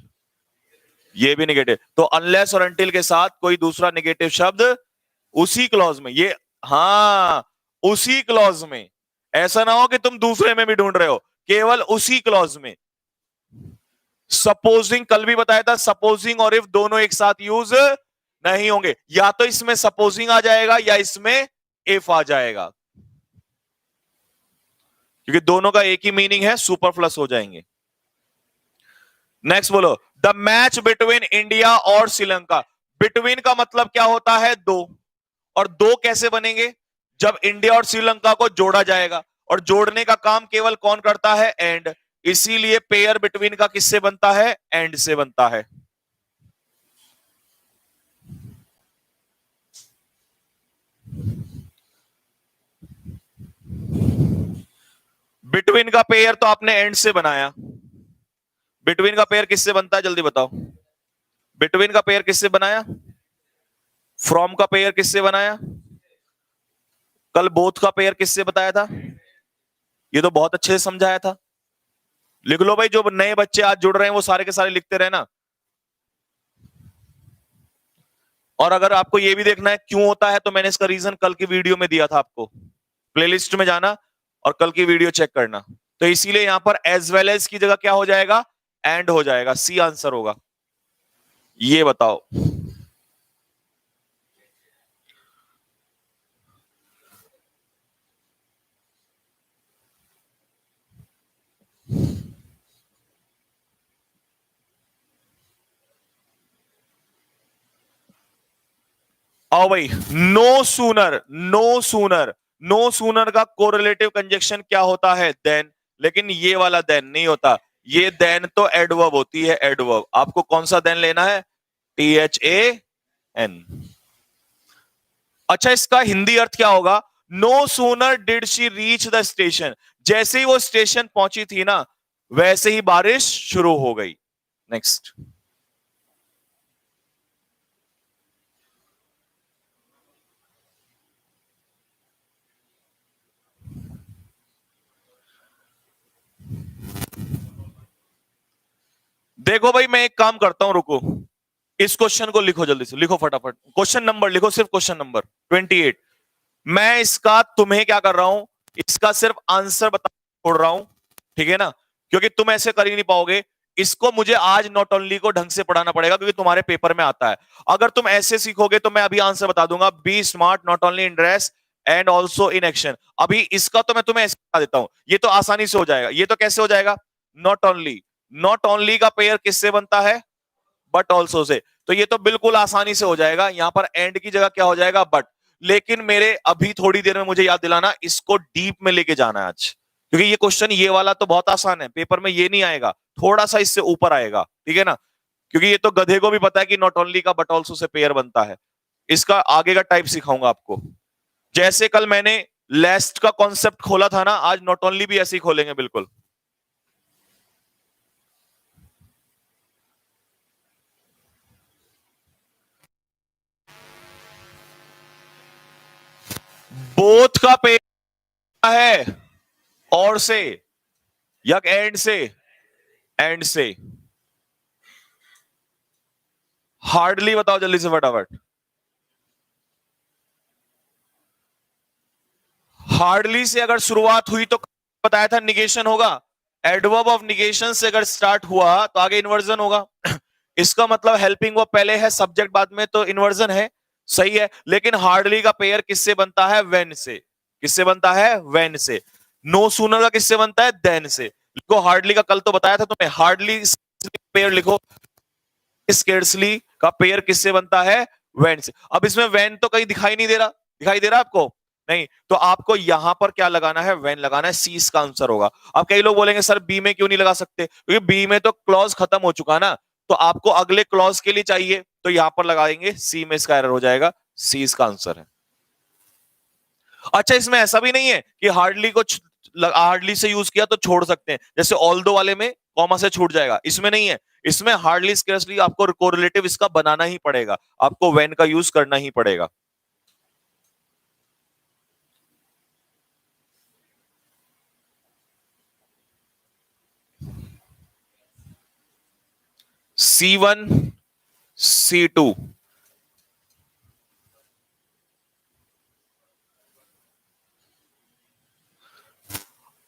ये भी नेगेटिव। तो अनलेस और अनटिल के साथ कोई दूसरा नेगेटिव शब्द उसी क्लॉज में, ये, हाँ, उसी क्लॉज में। ऐसा ना हो कि तुम दूसरे में भी ढूंढ रहे हो, केवल उसी क्लॉज में। सपोजिंग कल भी बताया था, सपोजिंग और इफ दोनों एक साथ यूज नहीं होंगे, या तो इसमें सपोजिंग आ जाएगा या इसमें इफ आ जाएगा, क्योंकि दोनों का एक ही मीनिंग है, सुपरफ्लस हो जाएंगे। नेक्स्ट बोलो, द मैच बिटवीन इंडिया और श्रीलंका। बिटवीन का मतलब क्या होता है, दो, और दो कैसे बनेंगे, जब इंडिया और श्रीलंका को जोड़ा जाएगा, और जोड़ने का काम केवल कौन करता है, एंड। इसीलिए पेयर बिटवीन का किससे बनता है, एंड से बनता है। बिटवीन का पेयर तो आपने एंड से बनाया, बिटवीन का पेयर किससे बनता है जल्दी बताओ, बिटवीन का पेयर किससे बनाया, फ्रॉम का पेयर किससे बनाया, कल बोथ का पेयर किससे बताया था, ये तो बहुत अच्छे से समझाया था। लिख लो भाई, जो नए बच्चे आज जुड़ रहे हैं वो सारे के सारे लिखते रहे ना। और अगर आपको ये भी देखना है क्यों होता है, तो मैंने इसका रीजन कल की वीडियो में दिया था आपको, प्लेलिस्ट में जाना और कल की वीडियो चेक करना। तो इसीलिए यहां पर एज वेल एज की जगह क्या हो जाएगा, एंड हो जाएगा, सी आंसर होगा। ये बताओ, आओ भाई, no sooner, no sooner, no sooner का कोरिलेटिव कंजक्शन क्या होता है? देन। लेकिन ये वाला देन नहीं होता, ये देन तो एडवर्ब होती है, एडवर्ब। आपको कौन सा देन लेना है? THAN। अच्छा, इसका हिंदी अर्थ क्या होगा? No sooner did she reach the station, जैसे ही वो स्टेशन पहुंची थी ना, वैसे ही बारिश शुरू हो गई। नेक्स्ट। देखो भाई, मैं एक काम करता हूं, रुको। इस क्वेश्चन को लिखो, जल्दी से लिखो फटाफट। क्वेश्चन नंबर लिखो, सिर्फ क्वेश्चन नंबर 28। मैं इसका तुम्हें क्या कर रहा हूं, इसका सिर्फ आंसर बता छोड़ रहा हूं, ठीक है ना? क्योंकि तुम ऐसे कर ही नहीं पाओगे। इसको मुझे आज नॉट ओनली को ढंग से पढ़ाना पड़ेगा, क्योंकि तुम्हारे पेपर में आता है। अगर तुम ऐसे सीखोगे तो मैं अभी आंसर बता दूंगा, be smart not only in dress and also in action. अभी इसका तो मैं तुम्हें ऐसे बता देता हूं, ये तो आसानी से हो जाएगा। ये तो कैसे हो जाएगा? नॉट ओनली, नॉट ओनली का पेयर किससे बनता है? But also say. तो ये तो बिल्कुल आसानी से हो जाएगा, यहां पर एंड की जगह क्या हो जाएगा? बट। लेकिन मेरे अभी थोड़ी देर में मुझे याद दिलाना, इसको डीप में लेके जाना है आज, क्योंकि ये क्वेश्चन ये वाला तो बहुत आसान है, पेपर में ये नहीं आएगा, थोड़ा सा इससे ऊपर आएगा, ठीक है ना? क्योंकि ये तो गधे को भी पता है कि नॉट ओनली का बट ऑल्सो से पेयर बनता है। इसका आगे का टाइप सिखाऊंगा आपको। जैसे कल मैंने लेस्ट का कॉन्सेप्ट खोला था ना, आज नॉट ओनली भी ऐसे ही खोलेंगे बिल्कुल। बोथ का पेयर है और से, या एंड से? एंड से। हार्डली बताओ जल्दी से फटाफट। हार्डली से अगर शुरुआत हुई तो बताया था निगेशन होगा। एडवर्ब ऑफ निगेशन से अगर स्टार्ट हुआ तो आगे इन्वर्जन होगा। इसका मतलब हेल्पिंग वर्ब पहले है, सब्जेक्ट बाद में, तो इन्वर्जन है। सही है। लेकिन हार्डली का पेयर किससे बनता है? व्हेन से। किससे बनता है? व्हेन से। नो सूनर का किससे बनता है? देन से। लिखो हार्डली का, कल तो बताया था तुम्हें। हार्डली पेयर लिखो। स्केर्सली का पेयर किससे बनता है? व्हेन से। अब इसमें व्हेन तो कहीं दिखाई नहीं दे रहा, दिखाई दे रहा आपको? नहीं, तो आपको यहां पर क्या लगाना है? व्हेन लगाना है। सी इसका आंसर होगा। अब कई लोग बोलेंगे सर बी में क्यों नहीं लगा सकते? क्योंकि बी में तो क्लॉज खत्म हो चुका ना, तो आपको अगले क्लॉज के लिए चाहिए, तो यहां पर लगाएंगे। सी में इसका एरर हो जाएगा। सी इसका आंसर है। अच्छा, इसमें ऐसा भी नहीं है कि हार्डली को हार्डली से यूज किया तो छोड़ सकते हैं, जैसे ऑल दो वाले में कॉमा से छूट जाएगा, इसमें नहीं है। इसमें हार्डली स्केर्सली आपको कोरिलेटिव इसका बनाना ही पड़ेगा, आपको व्हेन का यूज करना ही पड़ेगा। C1 C2।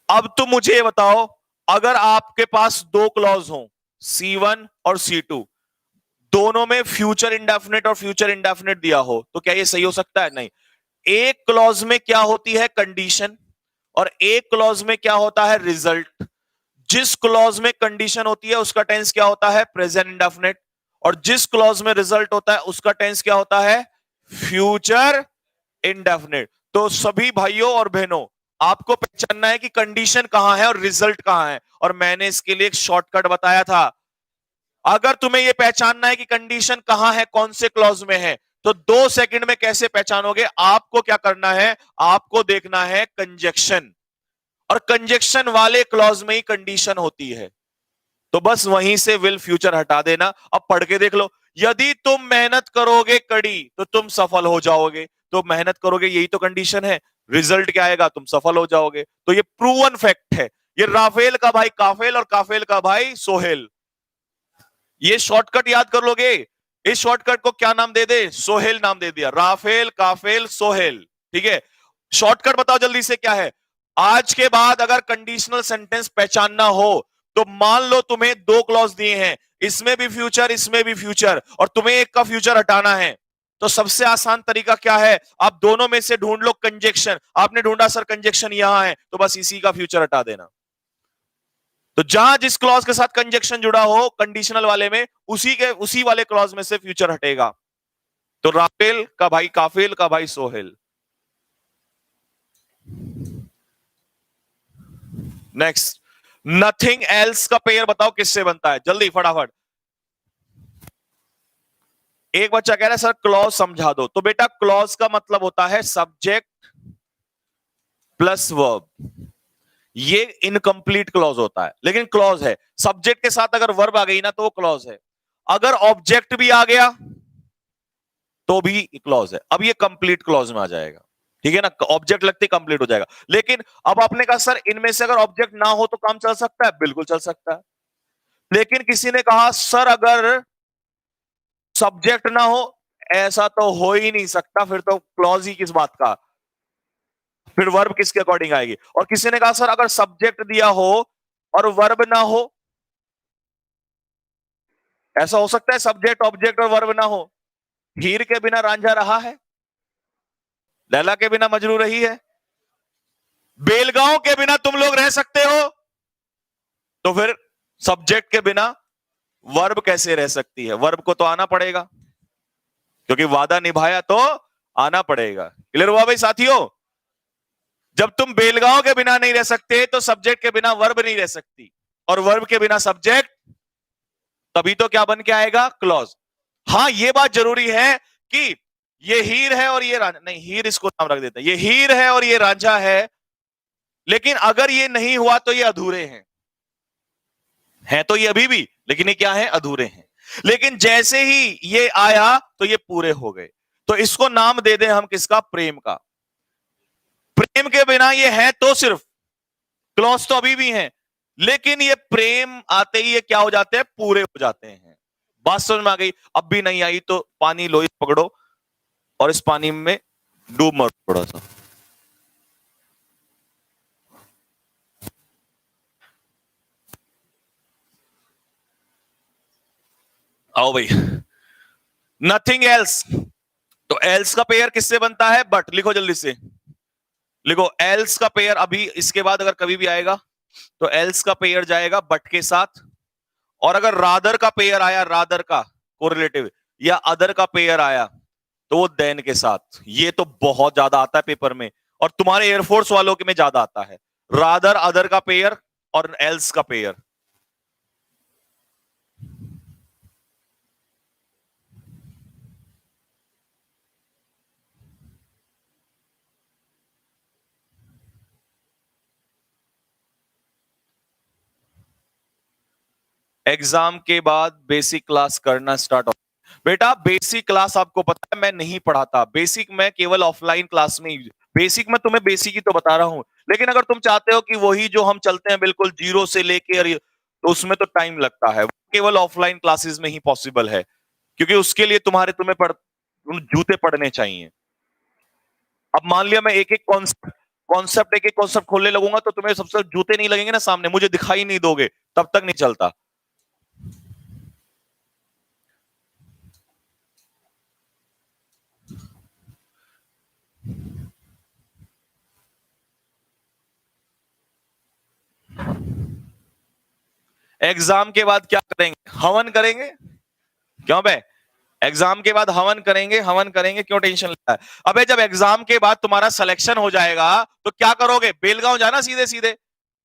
अब तो मुझे ये बताओ, अगर आपके पास दो क्लॉज हो, C1 और C2, दोनों में फ्यूचर इंडेफिनिट और फ्यूचर इंडेफिनिट दिया हो, तो क्या ये सही हो सकता है? नहीं। एक क्लॉज में क्या होती है? कंडीशन। और एक क्लॉज में क्या होता है? रिजल्ट। जिस क्लॉज में कंडीशन होती है उसका टेंस क्या होता है? Present indefinite. और जिस क्लॉज में रिजल्ट होता है उसका टेंस क्या होता है? Future indefinite. तो सभी भाइयों और बहनों, आपको पहचानना है कि कंडीशन कहां है और रिजल्ट कहां है, और मैंने इसके लिए एक शॉर्टकट बताया था। अगर तुम्हें यह पहचानना है कि कंडीशन कहां है, कौन से क्लॉज में है, तो 2 सेकंड में कैसे पहचानोगे? आपको क्या करना है? आपको देखना है कंजक्शन, और कंजक्शन वाले क्लॉज में ही कंडीशन होती है। तो बस वहीं से विल फ्यूचर हटा देना। अब पढ़ के देख लो। यदि तुम मेहनत करोगे कड़ी तो तुम सफल हो जाओगे, तो मेहनत करोगे, यही तो कंडीशन है। रिजल्ट क्या आएगा? तुम सफल हो जाओगे। तो ये प्रूवन फैक्ट है। ये राफेल का भाई काफेल और काफेल का भाई सोहेल। ये शॉर्टकट याद कर लोगे। इस शॉर्टकट को क्या नाम दे दे? सोहेल नाम दे दिया। राफेल काफेल सोहेल। ठीक है। शॉर्टकट बताओ जल्दी से क्या है? आज के बाद अगर कंडीशनल सेंटेंस पहचानना हो, तो मान लो तुम्हें दो क्लॉज दिए हैं, इसमें भी फ्यूचर इसमें भी फ्यूचर, और तुम्हें एक का फ्यूचर हटाना है, तो सबसे आसान तरीका क्या है? आप दोनों में से ढूंढ लो कंजक्शन। आपने ढूंढा सर कंजक्शन यहां है, तो बस इसी का फ्यूचर हटा देना। तो जहां जिस क्लॉज के साथ कंजक्शन जुड़ा हो कंडीशनल वाले में, उसी वाले क्लॉज में से फ्यूचर हटेगा। तो राफेल का भाई काफिल का भाई सोहेल। नेक्स्ट, नथिंग एल्स का पेयर बताओ किससे बनता है, जल्दी फटाफट। एक बच्चा कह रहा है सर क्लॉज समझा दो, तो बेटा क्लॉज का मतलब होता है सब्जेक्ट प्लस वर्ब। ये इनकम्प्लीट क्लॉज होता है, लेकिन क्लॉज है। सब्जेक्ट के साथ अगर वर्ब आ गई ना तो वो क्लॉज है। अगर ऑब्जेक्ट भी आ गया तो भी क्लॉज है। अब ये कंप्लीट क्लॉज में आ जाएगा, ठीक है ना, ऑब्जेक्ट लगते कंप्लीट हो जाएगा। लेकिन अब आपने कहा सर इनमें से अगर ऑब्जेक्ट ना हो तो काम चल सकता है, बिल्कुल चल सकता है। लेकिन किसी ने कहा सर अगर सब्जेक्ट ना हो, ऐसा तो हो ही नहीं सकता, फिर तो क्लॉज ही किस बात का, फिर वर्ब किसके अकॉर्डिंग आएगी। और किसी ने कहा सर अगर सब्जेक्ट दिया हो और वर्ब ना हो, ऐसा हो सकता है सब्जेक्ट ऑब्जेक्ट और वर्ब ना हो। हीर के बिना रांझा रहा है, लैला के बिना मजनू रही है, बेलगांव के बिना तुम लोग रह सकते हो, तो फिर सब्जेक्ट के बिना वर्ब कैसे रह सकती है। वर्ब को तो आना पड़ेगा, क्योंकि वादा निभाया तो आना पड़ेगा। क्लियर हुआ भाई साथियों। जब तुम बेलगांव के बिना नहीं रह सकते तो सब्जेक्ट के बिना वर्ब नहीं रह सकती, और वर्ब के बिना सब्जेक्ट, तभी तो क्या बन के आएगा, क्लॉज। हाँ ये बात जरूरी है कि ये हीर है और ये रांझा, नहीं हीर इसको नाम रख देते हैं, ये हीर है और ये रांझा है, लेकिन अगर ये नहीं हुआ तो ये अधूरे हैं तो ये अभी भी, लेकिन ये क्या है, अधूरे हैं। लेकिन जैसे ही ये आया तो ये पूरे हो गए। तो इसको नाम दे दें हम किसका, प्रेम का। प्रेम के बिना ये है तो सिर्फ क्लॉज तो अभी भी है, लेकिन ये प्रेम आते ही ये क्या हो जाते हैं, पूरे हो जाते हैं। बात समझ में आ गई। अब भी नहीं आई तो पानी लो, इस पकड़ो और इस पानी में डूब मरो थोड़ा सा। आओ भाई, नथिंग एल्स। तो एल्स का पेयर किससे बनता है, बट। लिखो जल्दी से, लिखो एल्स का पेयर अभी इसके बाद अगर कभी भी आएगा तो एल्स का पेयर जाएगा बट के साथ। और अगर रादर का पेयर आया, रादर का कोरिलेटिव या अदर का पेयर आया तो वो देन के साथ। ये तो बहुत ज्यादा आता है पेपर में, और तुम्हारे एयरफोर्स वालों के में ज्यादा आता है, रादर अदर का पेयर और एल्स का पेयर। एग्जाम के बाद बेसिक क्लास करना स्टार्ट हो। बेटा बेसिक क्लास आपको पता है मैं नहीं पढ़ाता, बेसिक मैं केवल ऑफलाइन क्लास में ही, बेसिक मैं तुम्हें बेसिक ही तो बता रहा हूं। लेकिन अगर तुम चाहते हो कि वही जो हम चलते हैं बिल्कुल जीरो से लेके, तो उसमें तो टाइम लगता है, केवल ऑफलाइन क्लासेस में ही पॉसिबल है, क्योंकि उसके लिए तुम्हें जूते पड़ने चाहिए। अब मान लिया मैं एक एक कॉन्सेप्ट खोलने लगूंगा तो तुम्हें सबसे जूते नहीं लगेंगे ना सामने, मुझे दिखाई नहीं दोगे, तब तक नहीं चलता। एग्जाम के बाद क्या करेंगे, हवन करेंगे। क्यों बे, एग्जाम के बाद हवन करेंगे, हवन करेंगे, क्यों टेंशन लेता है। अबे जब एग्जाम के बाद तुम्हारा सिलेक्शन हो जाएगा तो क्या करोगे, बेलगांव जाना सीधे सीधे,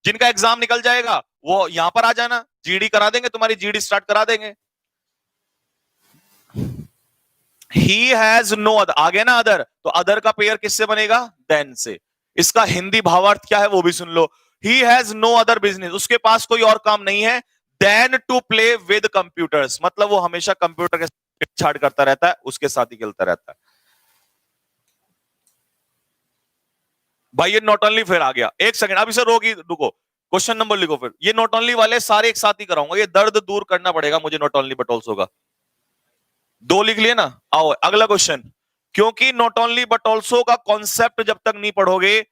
जिनका एग्जाम निकल जाएगा वो यहां पर आ जाना, जीडी करा देंगे, तुम्हारी जीडी स्टार्ट करा देंगे। ही हैज नो अदर, आ गया ना अदर, तो अदर का पेयर किससे बनेगा, देन से। इसका हिंदी भावार्थ क्या है वो भी सुन लो। He has no other business, उसके पास कोई और काम नहीं है, then to play with computers, मतलब वो हमेशा कंप्यूटर के साथ छाड़ करता रहता है, उसके साथ ही खेलता रहता है। भाई ये नॉट ओनली फिर आ गया, एक सेकंड अब इसे रुको, क्वेश्चन नंबर लिखो, फिर ये नॉट ओनली वाले सारे एक साथ ही कराऊंगा, ये दर्द दूर करना पड़ेगा मुझे, नॉट ओनली बट ऑल्सो का। दो लिख लिए ना, आओ अगला क्वेश्चन। क्योंकि नॉट ओनली बट ऑल्सो का कॉन्सेप्ट जब तक नहीं पढ़ोगे,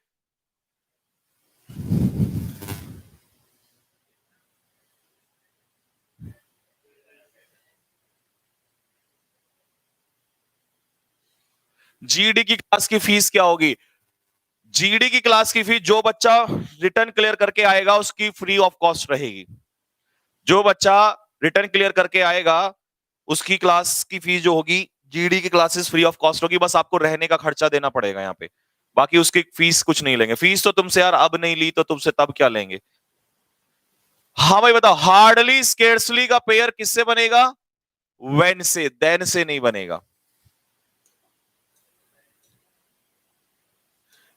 जीडी की क्लास की फीस क्या होगी, जीडी की क्लास की फीस जो बच्चा रिटर्न क्लियर करके आएगा उसकी फ्री ऑफ कॉस्ट रहेगी। जो बच्चा रिटर्न क्लियर करके आएगा उसकी क्लास की फीस जो होगी जीडी की क्लासेस फ्री ऑफ कॉस्ट होगी, बस आपको रहने का खर्चा देना पड़ेगा यहाँ पे, बाकी उसकी फीस कुछ नहीं लेंगे। फीस तो तुमसे यार अब नहीं ली तो तुमसे तब क्या लेंगे। हाँ भाई बताओ, हार्डली स्केर्सली का पेयर किससे बनेगा? वेन से, देन से नहीं बनेगा।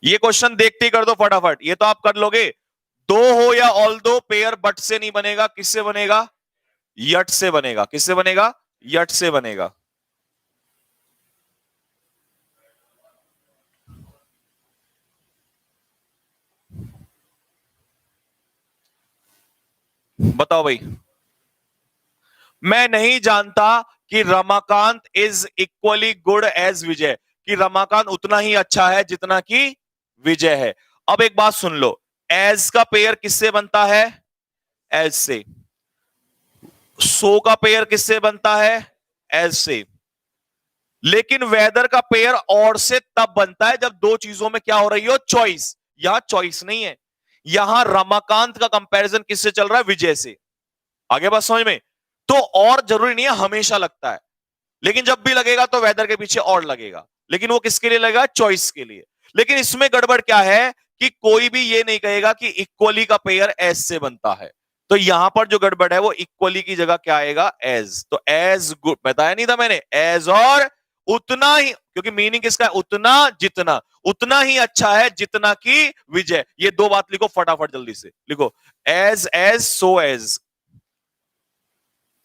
ये क्वेश्चन देखते ही कर दो फटाफट, ये तो आप कर लोगे। दो हो या ऑल दो, पेयर बट से नहीं बनेगा, किससे बनेगा? यट से बनेगा। किससे बनेगा? यट से बनेगा। बताओ भाई। मैं नहीं जानता कि Ramakant is equally good as Vijay, कि रमाकांत उतना ही अच्छा है जितना कि विजय है। अब एक बात सुन लो, एज का पेयर किससे बनता है? एज से। सो का पेयर किससे बनता है? एज से। लेकिन वेदर का पेयर और से तब बनता है जब दो चीजों में क्या हो रही हो? चॉइस। यहां चॉइस नहीं है, यहां रमाकांत का कंपैरिजन किससे चल रहा है? विजय से। आगे बात समझ में? तो और जरूरी नहीं है हमेशा लगता है, लेकिन जब भी लगेगा तो वेदर के पीछे और लगेगा, लेकिन वो किसके लिए लगेगा? चॉइस के लिए। लेकिन इसमें गड़बड़ क्या है कि कोई भी ये नहीं कहेगा कि इक्वली का पेयर एस से बनता है। तो यहां पर जो गड़बड़ है वो इक्वली की जगह क्या आएगा? एज। तो एज गुड बताया नहीं था मैंने, एज और उतना ही, क्योंकि मीनिंग किसका है? उतना जितना, उतना ही अच्छा है जितना कि विजय। ये दो बात लिखो फटाफट, जल्दी से लिखो। एज एज सो एज,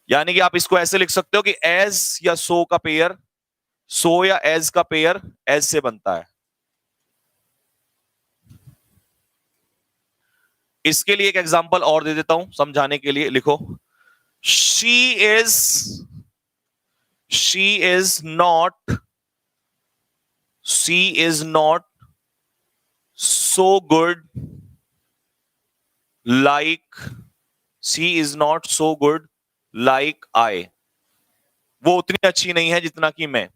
यानी कि आप इसको ऐसे लिख सकते हो कि एज या सो का पेयर, सो या एज का पेयर एज से बनता है। इसके लिए एक एग्जांपल और दे देता हूं समझाने के लिए, लिखो। She is, she is not, she is not so good like, she is not so good like I. वो उतनी अच्छी नहीं है जितना कि मैं।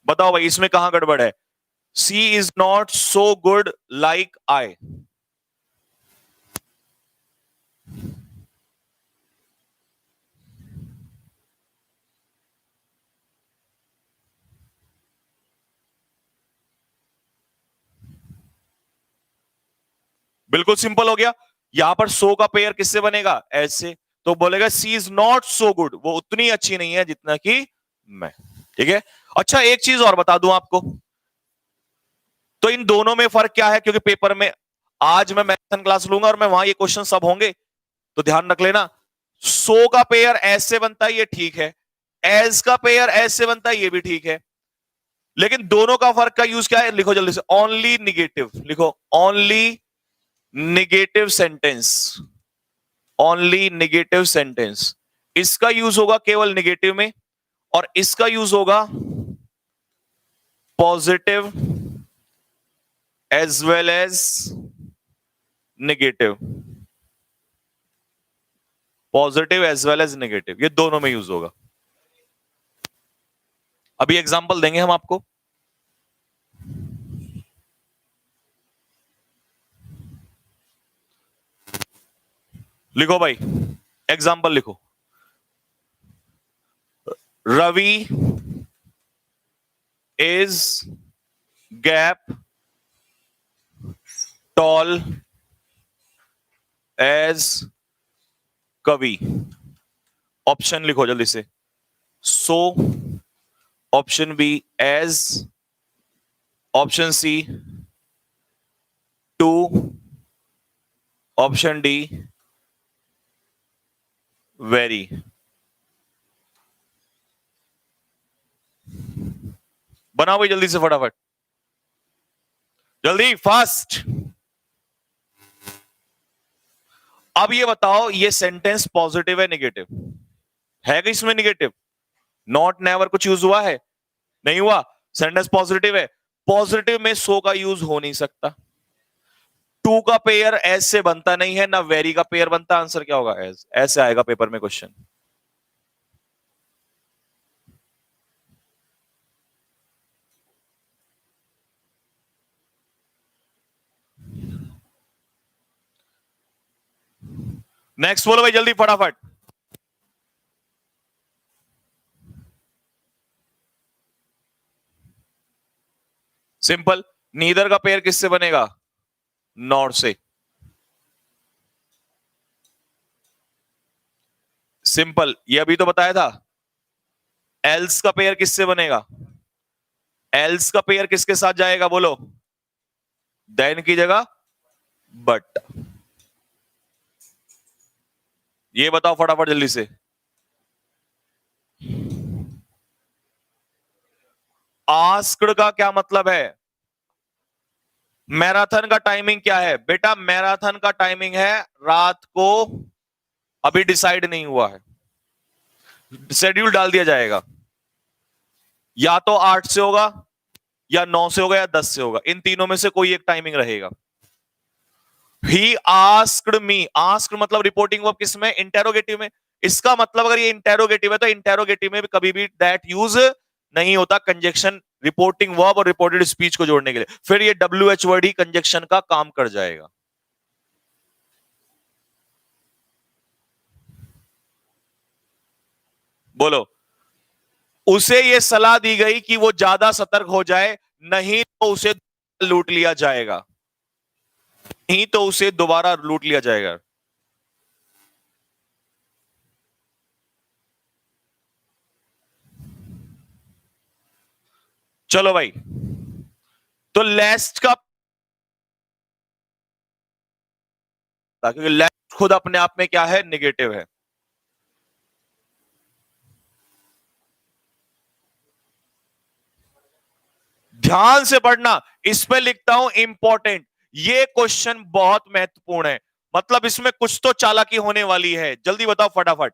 बताओ भाई इसमें कहां गड़बड़ है? She is not so good like I. बिल्कुल सिंपल हो गया। यहां पर सो का पेयर किससे बनेगा? एज से। तो बोलेगा सी इज नॉट सो गुड, वो उतनी अच्छी नहीं है जितना कि मैं। ठीक है। अच्छा एक चीज और बता दूं आपको, तो इन दोनों में फर्क क्या है? क्योंकि पेपर में आज मैं मैथन क्लास लूंगा और मैं वहां ये क्वेश्चन सब होंगे, तो ध्यान रख लेना। सो का पेयर एज से बनता है, ये ठीक है। एज का पेयर एज से बनता है, ये भी ठीक है। लेकिन दोनों का फर्क का यूज क्या है? लिखो जल्दी से, ओनली निगेटिव। लिखो only negative sentence, only negative sentence. इसका यूज होगा केवल निगेटिव में, और इसका यूज होगा positive as well as negative. Positive as well as negative, ये दोनों में यूज होगा। अभी एग्जांपल देंगे हम आपको। लिखो भाई, एग्जांपल लिखो। Ravi is gap tall as Kavi. Option लिखो जल्दी से। So, option B as, option C too, option D very. बनाओ भाई जल्दी से फटाफट, जल्दी फास्ट। अब ये बताओ, ये सेंटेंस पॉजिटिव है नेगेटिव है? कि इसमें नेगेटिव नॉट नेवर कुछ यूज हुआ है? नहीं हुआ। सेंटेंस पॉजिटिव है। पॉजिटिव में सो का यूज हो नहीं सकता। टू का पेयर एज से बनता नहीं है, ना वेरी का पेयर बनता। आंसर क्या होगा? एज। ऐसे आएगा पेपर में क्वेश्चन। नेक्स्ट बोलो भाई जल्दी फटाफट। सिंपल। नीदर का पेयर किससे बनेगा? नॉर से। सिंपल, ये अभी तो बताया था। एल्स का पेयर किससे बनेगा? एल्स का पेयर किसके साथ जाएगा बोलो? देन की जगह बट। ये बताओ फटाफट जल्दी से। आस्क्ड का क्या मतलब है? मैराथन का टाइमिंग क्या है बेटा? मैराथन का टाइमिंग है रात को, अभी डिसाइड नहीं हुआ है, शेड्यूल डाल दिया जाएगा। या तो 8 से होगा, या 9 से होगा, या 10 से होगा, इन तीनों में से कोई एक टाइमिंग रहेगा। ही आस्क्ड मी, आस्क्ड मतलब रिपोर्टिंग वर्ब किस में? इंटेरोगेटिव में। इसका मतलब अगर ये इंटेरोगेटिव है तो इंटेरोगेटिव में भी कभी भी दैट यूज नहीं होता कंजक्शन रिपोर्टिंग वर्ब और रिपोर्टेड स्पीच को जोड़ने के लिए, फिर ये WH वर्ड ही कंजक्शन का काम कर जाएगा। बोलो। उसे ये सलाह दी गई कि वो ज्यादा सतर्क हो जाए, नहीं तो उसे लूट लिया जाएगा, नहीं तो उसे दोबारा लूट लिया जाएगा। चलो भाई, तो लेस्ट का, क्योंकि लेस्ट खुद अपने आप में क्या है? निगेटिव है। ध्यान से पढ़ना, इसमें लिखता हूं इंपॉर्टेंट। ये क्वेश्चन बहुत महत्वपूर्ण है, मतलब इसमें कुछ तो चालाकी होने वाली है। जल्दी बताओ फटाफट।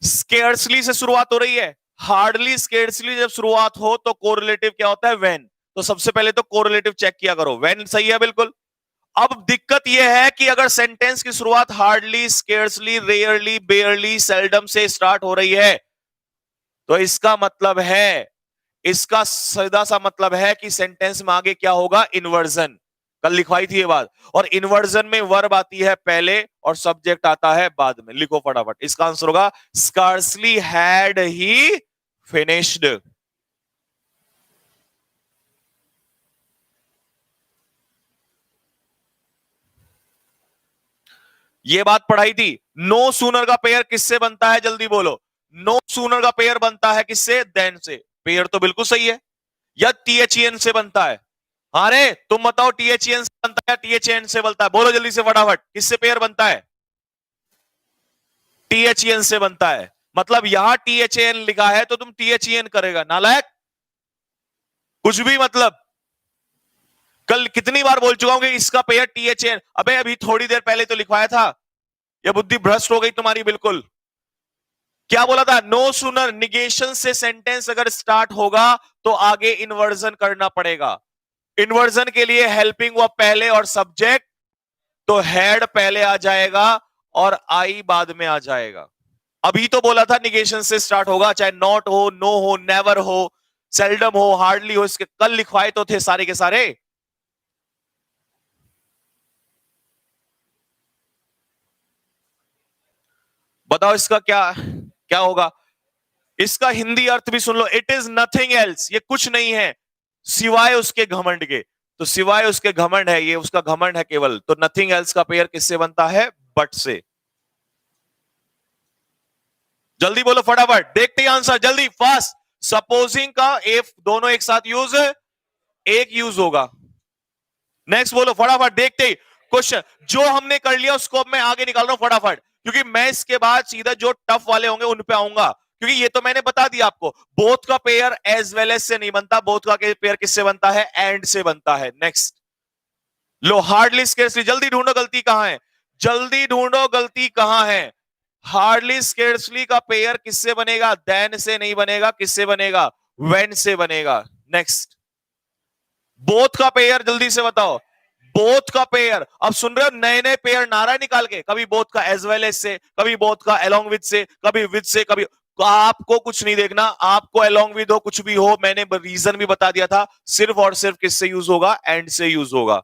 स्केर्सली से शुरुआत हो रही है, हार्डली स्केर्सली जब शुरुआत हो तो कोरिलेटिव क्या होता है? व्हेन। तो सबसे पहले तो कोरिलेटिव चेक किया करो, व्हेन सही है बिल्कुल। अब दिक्कत यह है कि अगर सेंटेंस की शुरुआत हार्डली, स्केर्सली, रेयरली, बेयरली, सेल्डम से स्टार्ट हो रही है, तो इसका मतलब है, इसका सीधा सा मतलब है कि सेंटेंस में आगे क्या होगा? इन्वर्जन। कल लिखवाई थी ये बात। और इन्वर्जन में वर्ब आती है पहले और सब्जेक्ट आता है बाद में। लिखो फटाफट, इसका आंसर होगा स्कार्सली हैड ही फिनिश्ड। ये बात पढ़ाई थी। नो सूनर का पेयर किससे बनता है? जल्दी बोलो। नो सूनर का पेयर बनता है किससे? देन से। पेयर तो बिल्कुल सही है। या THEN से बनता है? अरे तुम बताओ, THEN से बनता है, THN से बनता है? बोलो जल्दी से फटाफट, किससे पेयर बनता है? THEN से बनता है। मतलब यहां THAN लिखा है तो तुम THEN करेगा, नालायक। कुछ भी मतलब। कल कितनी बार बोल चुका हूं कि इसका पेयर THN। अबे अभी थोड़ी देर पहले तो लिखवाया था। यह बुद्धि भ्रष्ट हो गई तुम्हारी बिल्कुल। क्या बोला था? नो सूनर, निगेशन से सेंटेंस अगर स्टार्ट होगा तो आगे इन्वर्जन करना पड़ेगा। इन्वर्जन के लिए हेल्पिंग वर्ब पहले और सब्जेक्ट, तो हेड पहले आ जाएगा और आई बाद में आ जाएगा। अभी तो बोला था निगेशन से स्टार्ट होगा, चाहे नॉट हो, नो हो, नेवर हो, सेल्डम हो, हार्डली हो। इसके कल लिखवाए तो थे सारे के सारे। बताओ इसका क्या क्या होगा? इसका हिंदी अर्थ भी सुन लो। इट इज नथिंग एल्स, ये कुछ नहीं है सिवाय उसके घमंड के। तो सिवाय उसके घमंड है, ये उसका घमंड है केवल। तो नथिंग एल्स का पेयर किससे बनता है? बट से। जल्दी बोलो फटाफट, देखते ही आंसर, जल्दी फास्ट। सपोजिंग का इफ दोनों एक साथ यूज, एक यूज होगा। नेक्स्ट बोलो फटाफट, देखते ही क्वेश्चन जो हमने कर लिया उसको अब मैं आगे निकाल रहा हूं फटाफट, क्योंकि मैं इसके बाद सीधा जो टफ वाले होंगे उन पे आऊंगा। क्योंकि ये तो मैंने बता दिया आपको, बोथ का पेयर एज वेल एज से नहीं बनता, बोथ का पेयर किससे बनता है? एंड से बनता है। नेक्स्ट लो, हार्डली स्केर्सली, जल्दी ढूंढो गलती कहां है, जल्दी ढूंढो गलती कहां है। हार्डली स्केर्सली का पेयर किससे बनेगा? देन से नहीं बनेगा, किससे बनेगा? व्हेन से बनेगा। नेक्स्ट बोथ का पेयर, जल्दी से बताओ। बोथ का पेयर, अब सुन रहे हो नए नए पेयर नारा निकाल के, कभी बोथ का एज वेल एज से, कभी बोथ का अलोंग विद से, कभी विद से, कभी। तो आपको कुछ नहीं देखना, आपको अलोंग विद हो कुछ भी हो, मैंने रीजन भी बता दिया था, सिर्फ और सिर्फ किससे यूज होगा? एंड से यूज होगा।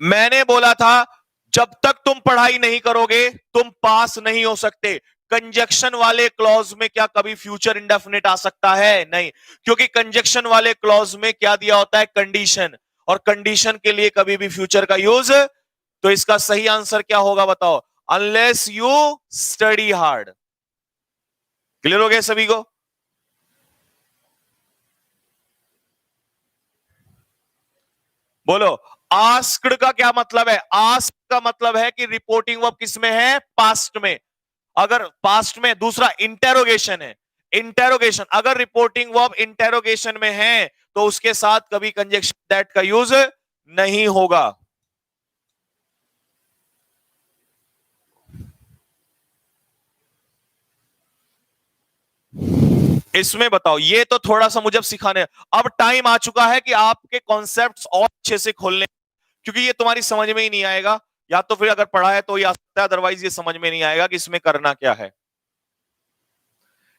मैंने बोला था जब तक तुम पढ़ाई नहीं करोगे तुम पास नहीं हो सकते। कंजक्शन वाले क्लॉज में क्या कभी फ्यूचर इंडेफिनिट आ सकता है? नहीं, क्योंकि कंजक्शन वाले क्लॉज में क्या दिया होता है? कंडीशन, और कंडीशन के लिए कभी भी फ्यूचर का यूज। तो इसका सही आंसर क्या होगा बताओ? Unless you study hard. Clear हो गया सभी को? बोलो, आस्क्ड का क्या मतलब है? आस्क का मतलब है कि रिपोर्टिंग वर्ब किस में है? पास्ट में। अगर पास्ट में, दूसरा इंटेरोगेशन है, इंटेरोगेशन। अगर रिपोर्टिंग वर्ब इंटेरोगेशन में है तो उसके साथ कभी कंजक्शन दैट का यूज नहीं होगा। इसमें बताओ, ये तो थोड़ा सा मुझे सिखाने, अब टाइम आ चुका है कि आपके कॉन्सेप्ट्स और अच्छे से खोलने, क्योंकि ये तुम्हारी समझ में ही नहीं आएगा, या तो फिर अगर पढ़ा है तो ये आ सकता है, अदरवाइज ये समझ में नहीं आएगा कि इसमें करना क्या है।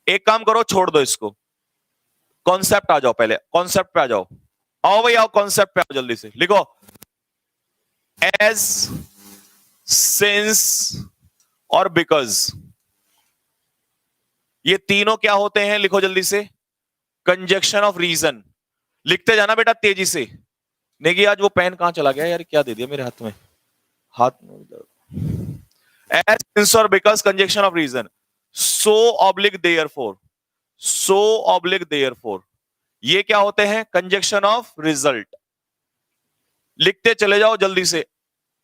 एक काम करो, छोड़ दो इसको, कॉन्सेप्ट आ जाओ, पहले कॉन्सेप्ट पे आ जाओ। आओ भाई आओ, कॉन्सेप्ट पे आओ, जल्दी से लिखो। एज, सिंस और बिकॉज, ये तीनों क्या होते हैं? लिखो जल्दी से। Conjunction of reason. लिखते जाना बेटा तेजी से। नेगी आज वो पेन कहां चला गया यार? क्या दे दिया मेरे हाथ में? हाथ एज, सिंस और because, conjunction of reason. So oblique therefore, so oblique therefore, ये क्या होते हैं? Conjunction of result. लिखते चले जाओ जल्दी से,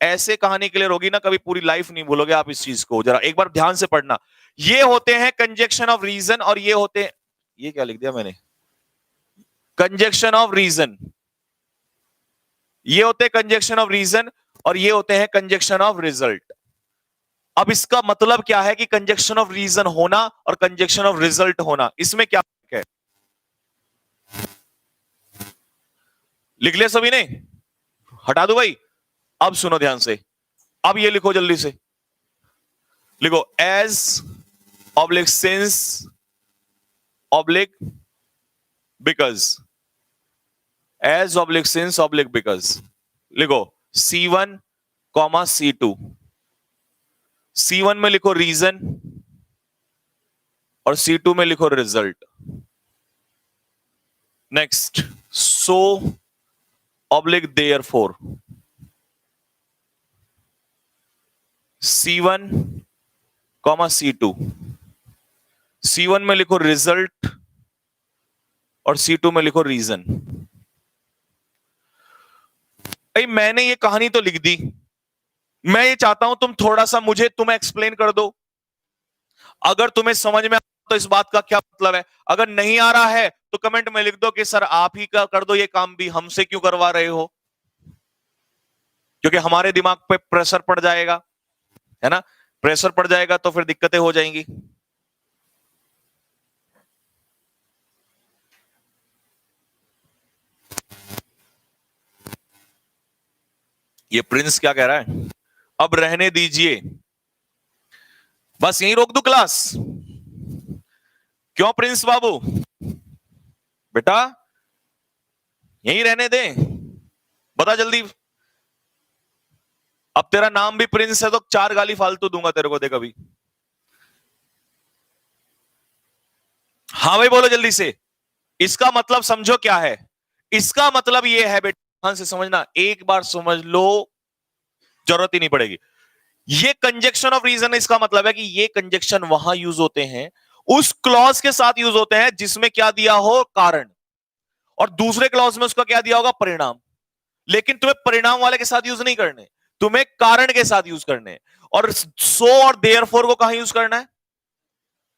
ऐसे कहानी क्लियर होगी ना, कभी पूरी लाइफ नहीं भूलोगे आप इस चीज को। जरा एक बार ध्यान से पढ़ना। ये होते हैं कंजक्शन ऑफ रीजन, और ये होते हैं, ये क्या लिख दिया मैंने? Conjunction of reason. ये होते हैं कंजक्शन ऑफ रीजन, और ये होते हैं कंजक्शन ऑफ रिजल्ट। अब इसका मतलब क्या है कि कंजक्शन ऑफ रीजन होना और कंजक्शन ऑफ रिजल्ट होना, इसमें क्या फर्क है? लिख लिया सभी ने? हटा दो भाई। अब सुनो ध्यान से, अब ये लिखो जल्दी से। लिखो as oblique since oblique because, as oblique since oblique because. लिखो C1 कॉमा C2। C1 में लिखो रीजन और C2 में लिखो result. Next, so oblique therefore. C1 comma C2। C1 में लिखो रिजल्ट और C2 में लिखो रीजन। भाई मैंने ये कहानी तो लिख दी, मैं ये चाहता हूं तुम थोड़ा सा मुझे तुम एक्सप्लेन कर दो। अगर तुम्हें समझ में तो इस बात का क्या मतलब है? अगर नहीं आ रहा है तो कमेंट में लिख दो कि सर आप ही का कर दो ये काम भी, हमसे क्यों करवा रहे हो? क्योंकि हमारे दिमाग पे प्रेशर पड़ जाएगा, है ना? प्रेशर पड़ जाएगा तो फिर दिक्कतें हो जाएंगी। ये प्रिंस क्या कह रहा है? अब रहने दीजिए, बस यहीं रोक दूं क्लास? क्यों प्रिंस बाबू? बेटा यहीं रहने दे, बता जल्दी। अब तेरा नाम भी प्रिंस है तो 4 गाली फालतू दूंगा तेरे को, देख अभी। हाँ भाई बोलो जल्दी से। इसका मतलब समझो क्या है? इसका मतलब ये है बेटा, ध्यान से समझना, एक बार समझ लो, जरूरत ही नहीं पड़ेगी। ये कंजक्शन ऑफ रीजन, इसका मतलब है कि ये कंजक्शन वहां यूज होते हैं, उस क्लॉज के साथ यूज होते हैं जिसमें क्या दिया हो? कारण, और दूसरे क्लॉज में उसका क्या दिया होगा? परिणाम। लेकिन तुम्हें परिणाम वाले के साथ यूज नहीं करने, तुम्हें कारण के साथ यूज करने। और सो और देयरफॉर को कहां यूज करना है?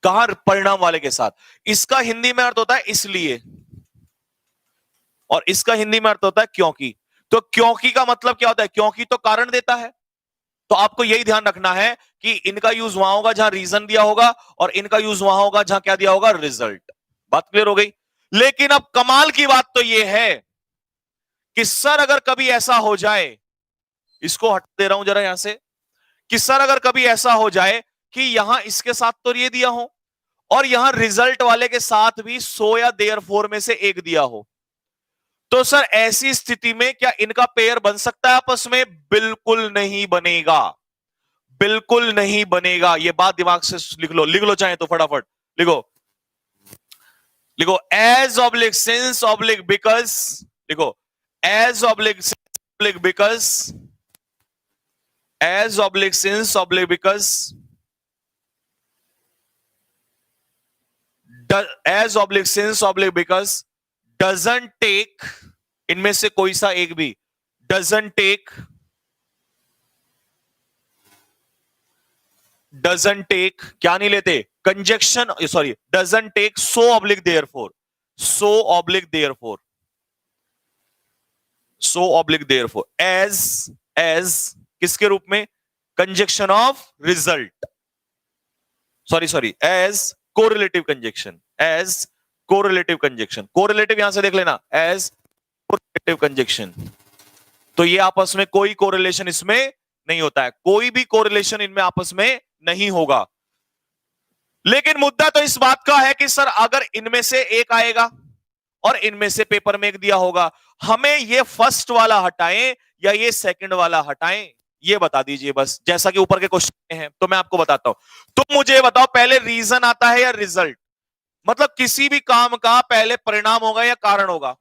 कहां? परिणाम वाले के साथ। इसका हिंदी में अर्थ होता है इसलिए, और इसका हिंदी में अर्थ होता है क्योंकि। तो क्योंकि का मतलब क्या होता है? क्योंकि तो कारण देता है। तो आपको यही ध्यान रखना है कि इनका यूज वहां होगा जहां रीजन दिया होगा, और इनका यूज वहां होगा जहां क्या दिया होगा? रिजल्ट। बात क्लियर हो गई? लेकिन अब कमाल की बात तो यह है कि सर अगर कभी ऐसा हो जाए, इसको हट दे रहा हूं जरा यहां से, कि सर अगर कभी ऐसा हो जाए कि यहां इसके साथ तो ये दिया हो और यहां रिजल्ट वाले के साथ भी सो या देयरफॉर में से एक दिया हो, तो सर ऐसी स्थिति में क्या इनका पेयर बन सकता है आपस में? बिल्कुल नहीं बनेगा, बिल्कुल नहीं बनेगा। ये बात दिमाग से लिख लो चाहे तो फटाफट लिखो, लिखो as oblique since oblique because, लिखो as oblique since oblique because, as oblique since oblique because, as oblique since oblique because doesn't take, इनमें से कोई सा एक भी डजंट टेक, डजंट टेक क्या नहीं लेते? Conjunction, sorry doesn't take so oblique therefore, so oblique therefore, so oblique therefore, as, as किसके रूप में? Conjunction of result, sorry as correlative conjunction, as correlative conjunction, correlative यहां से देख लेना, एज कोरिलेटिव कंजक्शन। तो ये आपस में कोई कोरिलेशन इसमें नहीं होता है, कोई भी कोरिलेशन इनमें आपस में नहीं होगा। लेकिन मुद्दा तो इस बात का है कि सर अगर इनमें से एक आएगा और इनमें से पेपर में एक दिया होगा, हमें ये फर्स्ट वाला हटाएं या ये सेकंड वाला हटाएं, ये बता दीजिए बस, जैसा कि ऊपर के क्वेश्चन में है। तो मैं आपको बताता हूं, तुम मुझे बताओ पहले रीजन आता है या रिजल्ट? मतलब किसी भी काम का पहले परिणाम होगा या कारण होगा?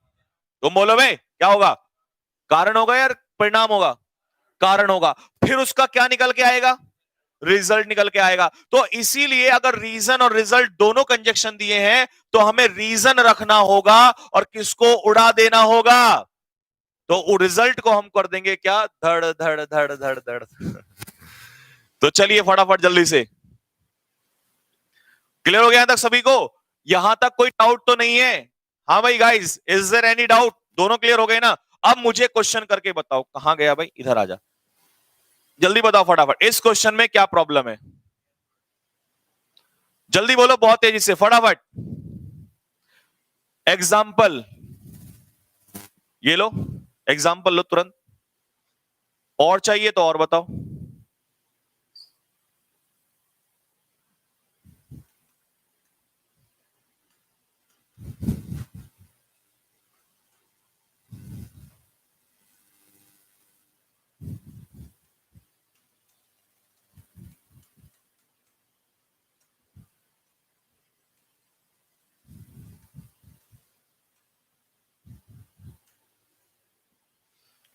तुम बोलो भाई क्या होगा? कारण होगा या परिणाम होगा? कारण होगा। फिर उसका क्या निकल के आएगा? रिजल्ट निकल के आएगा। तो इसीलिए अगर रीजन और रिजल्ट दोनों कंजक्शन दिए हैं तो हमें रीजन रखना होगा और किसको उड़ा देना होगा? तो रिजल्ट को हम कर देंगे क्या? धड़ धड़ धड़ धड़ धड़। तो चलिए फटाफट जल्दी से, क्लियर हो गया यहां तक सभी को? यहां तक कोई डाउट तो नहीं है? हाँ भाई guys, is there any doubt? दोनों क्लियर हो गए ना? अब मुझे क्वेश्चन करके बताओ, कहां गया भाई? इधर आ जा, जल्दी बताओ फटाफट, इस क्वेश्चन में क्या प्रॉब्लम है? जल्दी बोलो, बहुत तेजी से फटाफट। एग्जाम्पल ये लो, एग्जाम्पल लो तुरंत, और चाहिए तो और बताओ।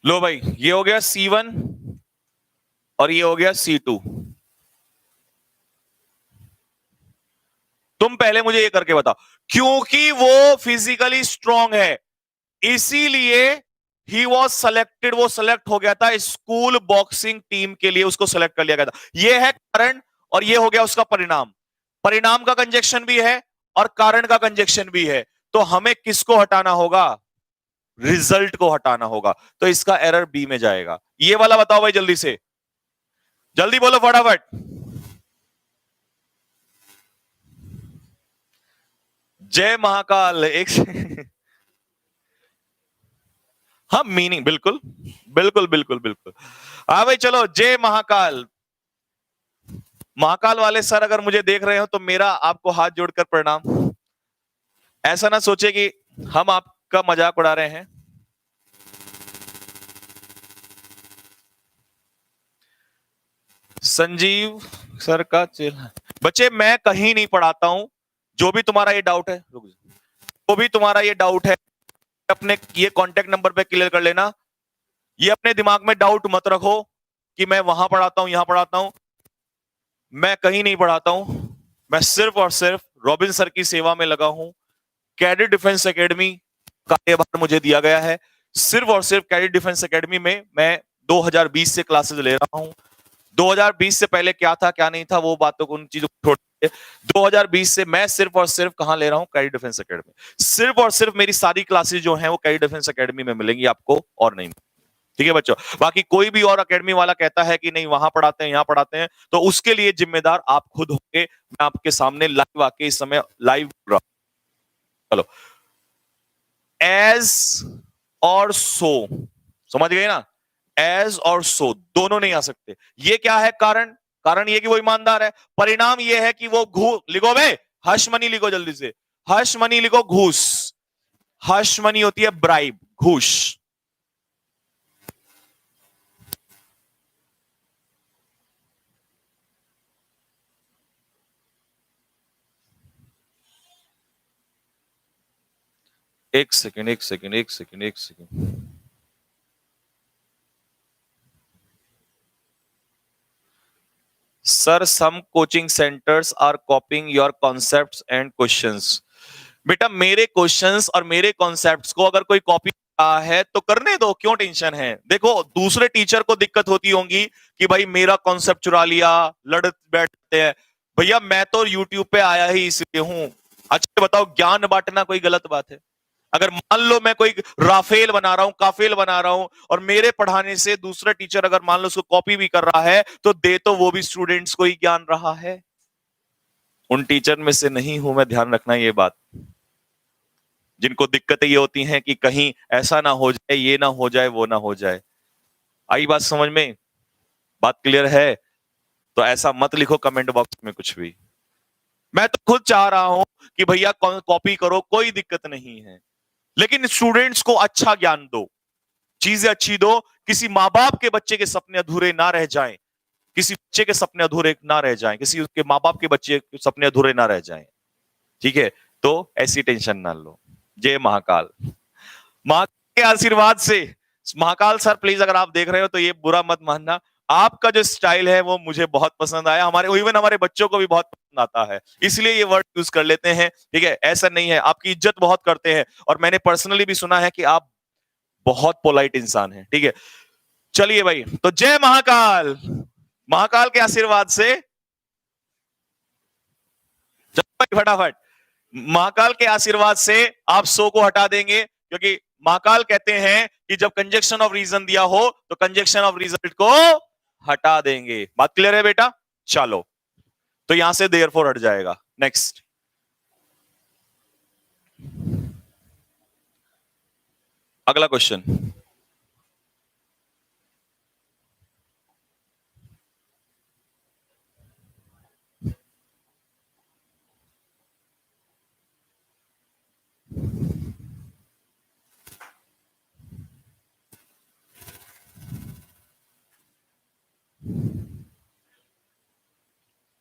लो भाई, ये हो गया C1 और ये हो गया C2। तुम पहले मुझे ये करके बताओ, क्योंकि वो फिजिकली स्ट्रांग है इसीलिए ही वॉज सेलेक्टेड, वो सेलेक्ट हो गया था स्कूल बॉक्सिंग टीम के लिए, उसको सेलेक्ट कर लिया गया था। ये है कारण और ये हो गया उसका परिणाम। परिणाम का कंजक्शन भी है और कारण का कंजक्शन भी है, तो हमें किसको हटाना होगा? रिजल्ट को हटाना होगा। तो इसका एरर बी में जाएगा। ये वाला बताओ भाई जल्दी से, जल्दी बोलो फटाफट। जय महाकाल। एक हाँ मीनिंग, बिल्कुल बिल्कुल बिल्कुल बिल्कुल। हाँ भाई चलो, जय महाकाल। महाकाल वाले सर अगर मुझे देख रहे हो तो मेरा आपको हाथ जोड़कर प्रणाम। ऐसा ना सोचे कि हम आपका मजाक उड़ा रहे हैं। संजीव सर का चेला। बच्चे मैं कहीं नहीं पढ़ाता हूं, जो भी तुम्हारा ये डाउट है, जो भी तुम्हारा ये डाउट है अपने ये कांटेक्ट नंबर पे क्लियर कर लेना। ये अपने दिमाग में डाउट मत रखो कि मैं वहां पढ़ाता हूं यहां पढ़ाता हूं, मैं कहीं नहीं पढ़ाता हूं। मैं सिर्फ और सिर्फ रॉबिन सर की सेवा में लगा हूं। कैडेट डिफेंस एकेडमी का कार्यभार मुझे दिया गया है। सिर्फ और सिर्फ कैडेट डिफेंस एकेडमी में मैं 2020 से क्लासेस ले रहा हूं। 2020 से पहले क्या था क्या नहीं था वो बातों को, उन चीजों को छोड़ के 2020 से मैं सिर्फ और सिर्फ कहां ले रहा हूं? Cadet defence academy. सिर्फ और सिर्फ मेरी सारी क्लासेस जो हैं वो कैडेट डिफेंस एकेडमी में मिलेंगी आपको, और नहीं। ठीक है बच्चों, बाकी कोई भी और एकेडमी वाला कहता है कि नहीं वहां पढ़ाते हैं यहां पढ़ाते हैं, तो उसके लिए जिम्मेदार आप खुद होंगे। मैं आपके सामने लाइव आके इस समय लाइव रहा। चलो, एज और सो, समझ गए ना? एज और सो दोनों नहीं आ सकते। ये क्या है? कारण। कारण ये कि वो ईमानदार है। परिणाम ये है कि वो घूस, लिखो बे, हर्ष मनी लिखो जल्दी से, हर्ष मनी लिखो, घूस। हश मनी होती है ब्राइब, घूस। एक सेकेंड, एक सेकेंड, एक सेकेंड, एक second. Sir, some coaching centres are copying your concepts and questions. बेटा, मेरे क्वेश्चंस और मेरे कॉन्सेप्ट्स को अगर कोई कॉपी रहा है तो करने दो, क्यों टेंशन है। देखो, दूसरे टीचर को दिक्कत होती होंगी कि भाई मेरा कॉन्सेप्ट चुरा लिया, लड़ बैठते हैं। भैया, मैं तो यूट्यूब पे आया ही इसलिए हूं। अच्छा बताओ, ज्ञान बांटना कोई गलत बात है? अगर मान लो मैं कोई राफेल बना रहा हूं, काफेल बना रहा हूं, और मेरे पढ़ाने से दूसरा टीचर अगर मान लो उसको कॉपी भी कर रहा है, तो दे तो वो भी स्टूडेंट्स को ही ज्ञान रहा है। उन टीचर में से नहीं हूं मैं, ध्यान रखना ये बात। जिनको दिक्कतें ये होती हैं कि कहीं ऐसा ना हो जाए, ये ना हो जाए, वो ना हो जाए। आई बात समझ में? बात क्लियर है? तो ऐसा मत लिखो कमेंट बॉक्स में कुछ भी। मैं तो खुद चाह रहा हूं कि भैया कॉपी करो, कोई दिक्कत नहीं है, लेकिन स्टूडेंट्स को अच्छा ज्ञान दो, चीजें अच्छी दो। किसी माँ बाप के बच्चे के सपने अधूरे ना रह जाएं, किसी बच्चे के सपने अधूरे ना रह जाएं, किसी उसके माँ बाप के बच्चे के सपने अधूरे ना रह जाएं। ठीक है? तो ऐसी टेंशन ना लो। जय महाकाल। महाकाल के आशीर्वाद से, महाकाल सर प्लीज अगर आप देख रहे हो तो ये बुरा मत मानना, आपका जो स्टाइल है वो मुझे बहुत पसंद आया। हमारे इवन हमारे बच्चों को भी बहुत पसंद आता है, इसलिए ये वर्ड यूज कर लेते हैं। ठीक है? ऐसा नहीं है, आपकी इज्जत बहुत करते हैं, और मैंने पर्सनली भी सुना है कि आप बहुत पोलाइट इंसान हैं। ठीक है? चलिए भाई, तो जय महाकाल। महाकाल के आशीर्वाद से भाई फटाफट, महाकाल के आशीर्वाद से आप सो को हटा देंगे, क्योंकि महाकाल कहते हैं कि जब कंजक्शन ऑफ रीजन दिया हो तो कंजक्शन ऑफ रिजल्ट को हटा देंगे। बात क्लियर है बेटा? चलो, तो यहां से देयरफॉर हट जाएगा। नेक्स्ट, अगला क्वेश्चन।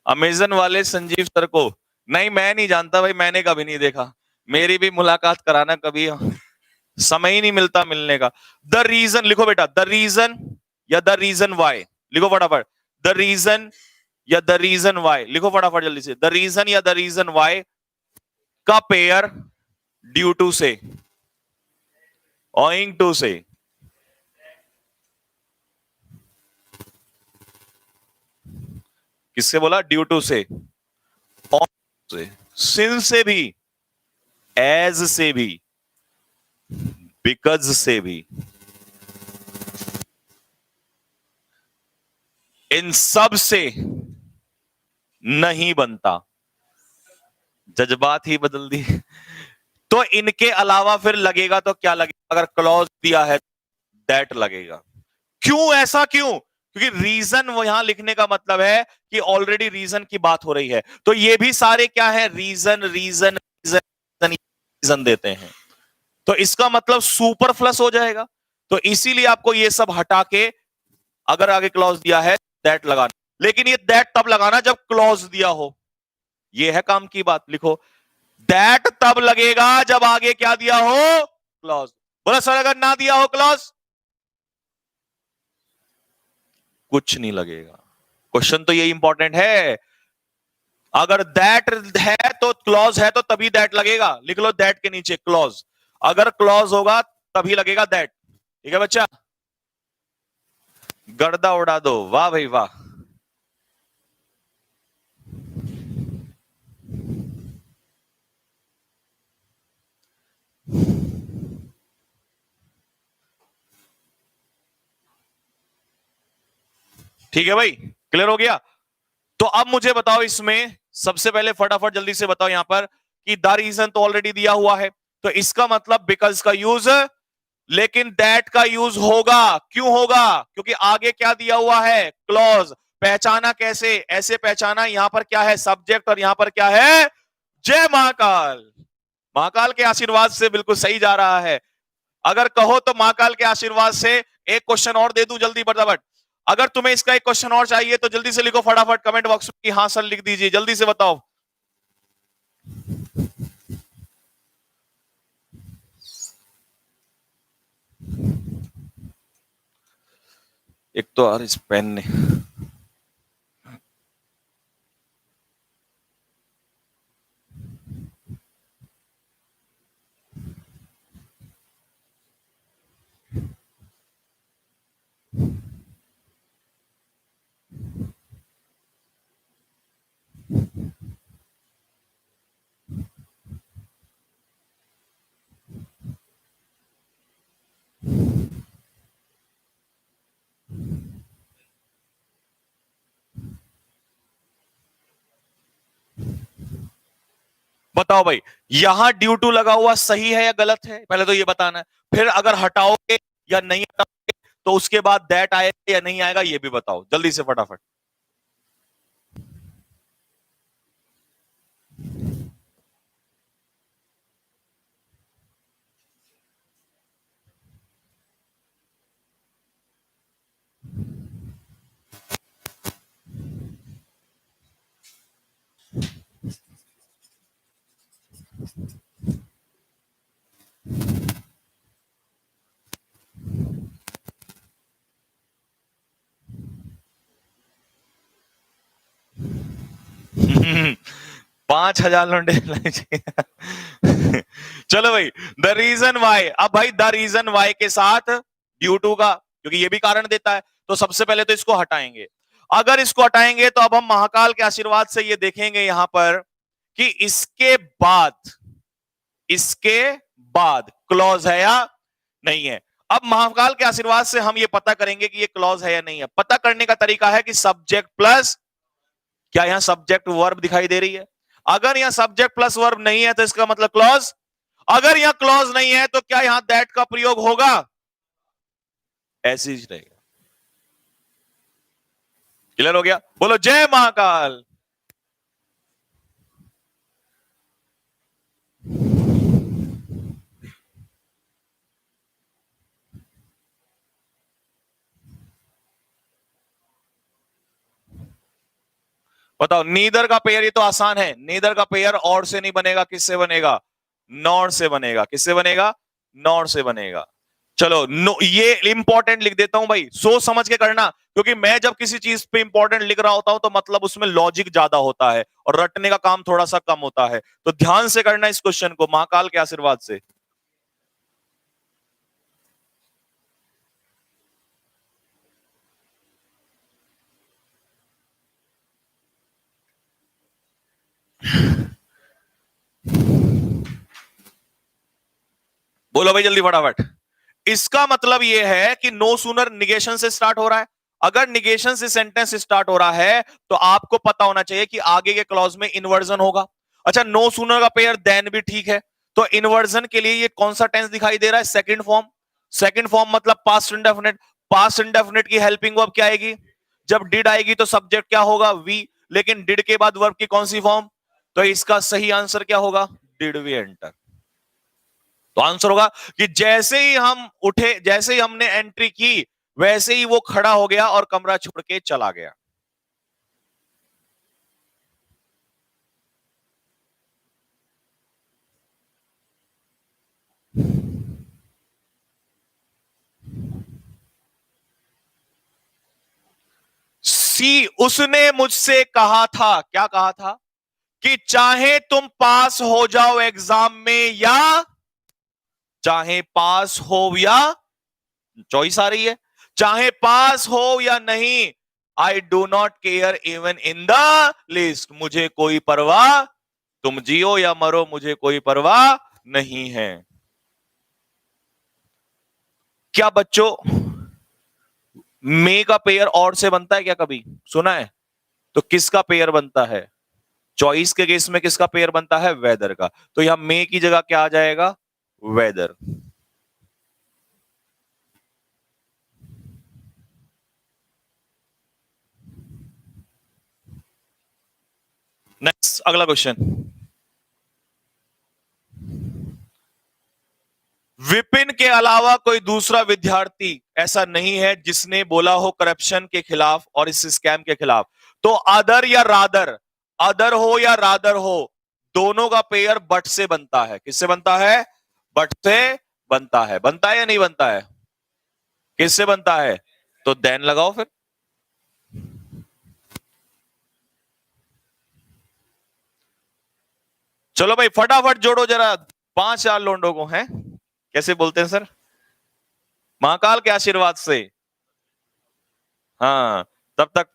अमेजन वाले संजीव सर को? नहीं, मैं नहीं जानता भाई, मैंने कभी नहीं देखा। मेरी भी मुलाकात कराना कभी, समय ही नहीं मिलता मिलने का। द रीजन लिखो बेटा, द रीजन या द रीजन वाई, लिखो फटाफट। द रीजन या द रीजन वाई, लिखो फटाफट जल्दी से। द रीजन या द रीजन वाई का पेयर ड्यू टू से, ओइंग टू से, किससे बोला? ड्यू टू से, ऑन से, सिंस से भी, एज से भी, बिकॉज से भी, इन सब से नहीं बनता। जज्बात ही बदल दी। तो इनके अलावा फिर लगेगा तो क्या लगेगा? अगर क्लॉज दिया है दैट लगेगा। क्यों? ऐसा क्यों? क्योंकि रीजन वो यहां लिखने का मतलब है कि ऑलरेडी रीजन की बात हो रही है, तो ये भी सारे क्या है? रीजन रीजन रीजन रीजन देते हैं, तो इसका मतलब सुपरफ्लस हो जाएगा। तो इसीलिए आपको ये सब हटा के अगर आगे क्लॉज दिया है दैट लगाना, लेकिन ये दैट तब लगाना जब क्लॉज दिया हो। ये है काम की बात। लिखो, दैट तब लगेगा जब आगे क्या दिया हो? क्लॉज। बोला सर अगर ना दिया हो क्लॉज, कुछ नहीं लगेगा। क्वेश्चन तो ये इंपॉर्टेंट है। अगर दैट है तो क्लॉज है, तो तभी दैट लगेगा। लिख लो दैट के नीचे क्लॉज, अगर क्लॉज होगा तभी लगेगा दैट। ठीक है बच्चा? गर्दा उड़ा दो, वाह भाई वाह। ठीक है भाई, क्लियर हो गया? तो अब मुझे बताओ, इसमें सबसे पहले फटाफट जल्दी से बताओ यहां पर कि द रीजन तो ऑलरेडी दिया हुआ है, तो इसका मतलब बिकॉज का यूज, लेकिन दैट का यूज होगा। क्यों होगा? क्योंकि आगे क्या दिया हुआ है? क्लॉज। पहचाना कैसे? ऐसे पहचाना, यहां पर क्या है? सब्जेक्ट, और यहां पर क्या है? जय महाकाल। महाकाल के आशीर्वाद से बिल्कुल सही जा रहा है। अगर कहो तो महाकाल के आशीर्वाद से एक क्वेश्चन और दे दूं जल्दी फटाफट। अगर तुम्हें इसका एक क्वेश्चन और चाहिए तो जल्दी से लिखो फटाफट कमेंट बॉक्स में हाँ सर लिख दीजिए, जल्दी से बताओ। एक तो यार इस पेन ने बताओ भाई, यहां ड्यू टू लगा हुआ सही है या गलत है, पहले तो ये बताना है। फिर अगर हटाओगे या नहीं हटाओगे तो उसके बाद दैट आएगा या नहीं आएगा ये भी बताओ जल्दी से फटाफट। $5,000 लौंडे लाने चाहिए। चलो भाई, द रीजन वाई, अब भाई द रीजन वाई के साथ ड्यू टू का, क्योंकि ये भी कारण देता है, तो सबसे पहले तो इसको हटाएंगे। अगर इसको हटाएंगे तो अब हम महाकाल के आशीर्वाद से ये देखेंगे यहां पर कि इसके बाद क्लॉज है या नहीं है। अब महाकाल के आशीर्वाद से हम ये पता करेंगे कि ये क्लॉज है या नहीं है। पता करने का तरीका है कि सब्जेक्ट प्लस, क्या यहां सब्जेक्ट वर्ब दिखाई दे रही है? अगर यहां सब्जेक्ट प्लस वर्ब नहीं है तो इसका मतलब क्लॉज। अगर यहां क्लॉज नहीं है तो क्या यहां दैट का प्रयोग होगा? ऐसे ही रहेगा। क्लियर हो गया? बोलो जय महाकाल। बताओ, नीदर का पेयर, ये तो आसान है। नीदर का पेयर और से नहीं बनेगा, किससे बनेगा? नॉर से बनेगा। किससे बनेगा? नॉर से बनेगा। चलो नो, ये इंपॉर्टेंट लिख देता हूं भाई, सोच समझ के करना, क्योंकि मैं जब किसी चीज पे इंपॉर्टेंट लिख रहा होता हूं तो मतलब उसमें लॉजिक ज्यादा होता है और रटने का काम थोड़ा सा कम होता है। तो ध्यान से करना इस क्वेश्चन को महाकाल के आशीर्वाद से। बोलो भाई जल्दी फटाफट। इसका मतलब यह है कि नो सूनर निगेशन से स्टार्ट हो रहा है। अगर निगेशन से सेंटेंस स्टार्ट हो रहा है तो आपको पता होना चाहिए कि आगे के क्लॉज में इन्वर्जन होगा। अच्छा, नो सूनर का पेयर देन भी ठीक है, तो इन्वर्जन के लिए ये कौन सा टेंस दिखाई दे रहा है? Second form. सेकंड फॉर्म मतलब पास्ट इंडेफिनिट। पास्ट इंडेफिनिट की हेल्पिंग वर्ब क्या आएगी? जब डिड आएगी तो सब्जेक्ट क्या होगा? वी। लेकिन डिड के बाद वर्ब की कौन सी फॉर्म? तो इसका सही आंसर क्या होगा? Did we enter. तो आंसर होगा कि जैसे ही हम उठे, जैसे ही हमने एंट्री की, वैसे ही वो खड़ा हो गया और कमरा छोड़ के चला गया। सी, उसने मुझसे कहा था, क्या कहा था? कि चाहे तुम पास हो जाओ एग्जाम में या चाहे पास हो या, चॉइस आ रही है, चाहे पास हो या नहीं, आई do not care even in the list, मुझे कोई परवाह, तुम जियो या मरो मुझे कोई परवाह नहीं है। क्या बच्चों, मे का पेयर और से बनता है क्या? कभी सुना है? तो किसका पेयर बनता है? चॉइस के केस में किसका पेयर बनता है? वेदर का। तो यहां मे की जगह क्या आ जाएगा? वेदर। नेक्स्ट, अगला क्वेश्चन। इनके अलावा कोई दूसरा विद्यार्थी ऐसा नहीं है जिसने बोला हो करप्शन के खिलाफ और इस स्कैम के खिलाफ। तो अदर या रादर, अदर हो या रादर हो, दोनों का पेयर बट से बनता है। किससे बनता है? बट से बनता है। बनता है या नहीं बनता है? किससे बनता है? तो देन लगाओ फिर। चलो भाई फटाफट जोड़ो जरा 5 लोंडों को। हैं कैसे बोलते हैं सर? महाकाल के आशीर्वाद से। हाँ, तब तक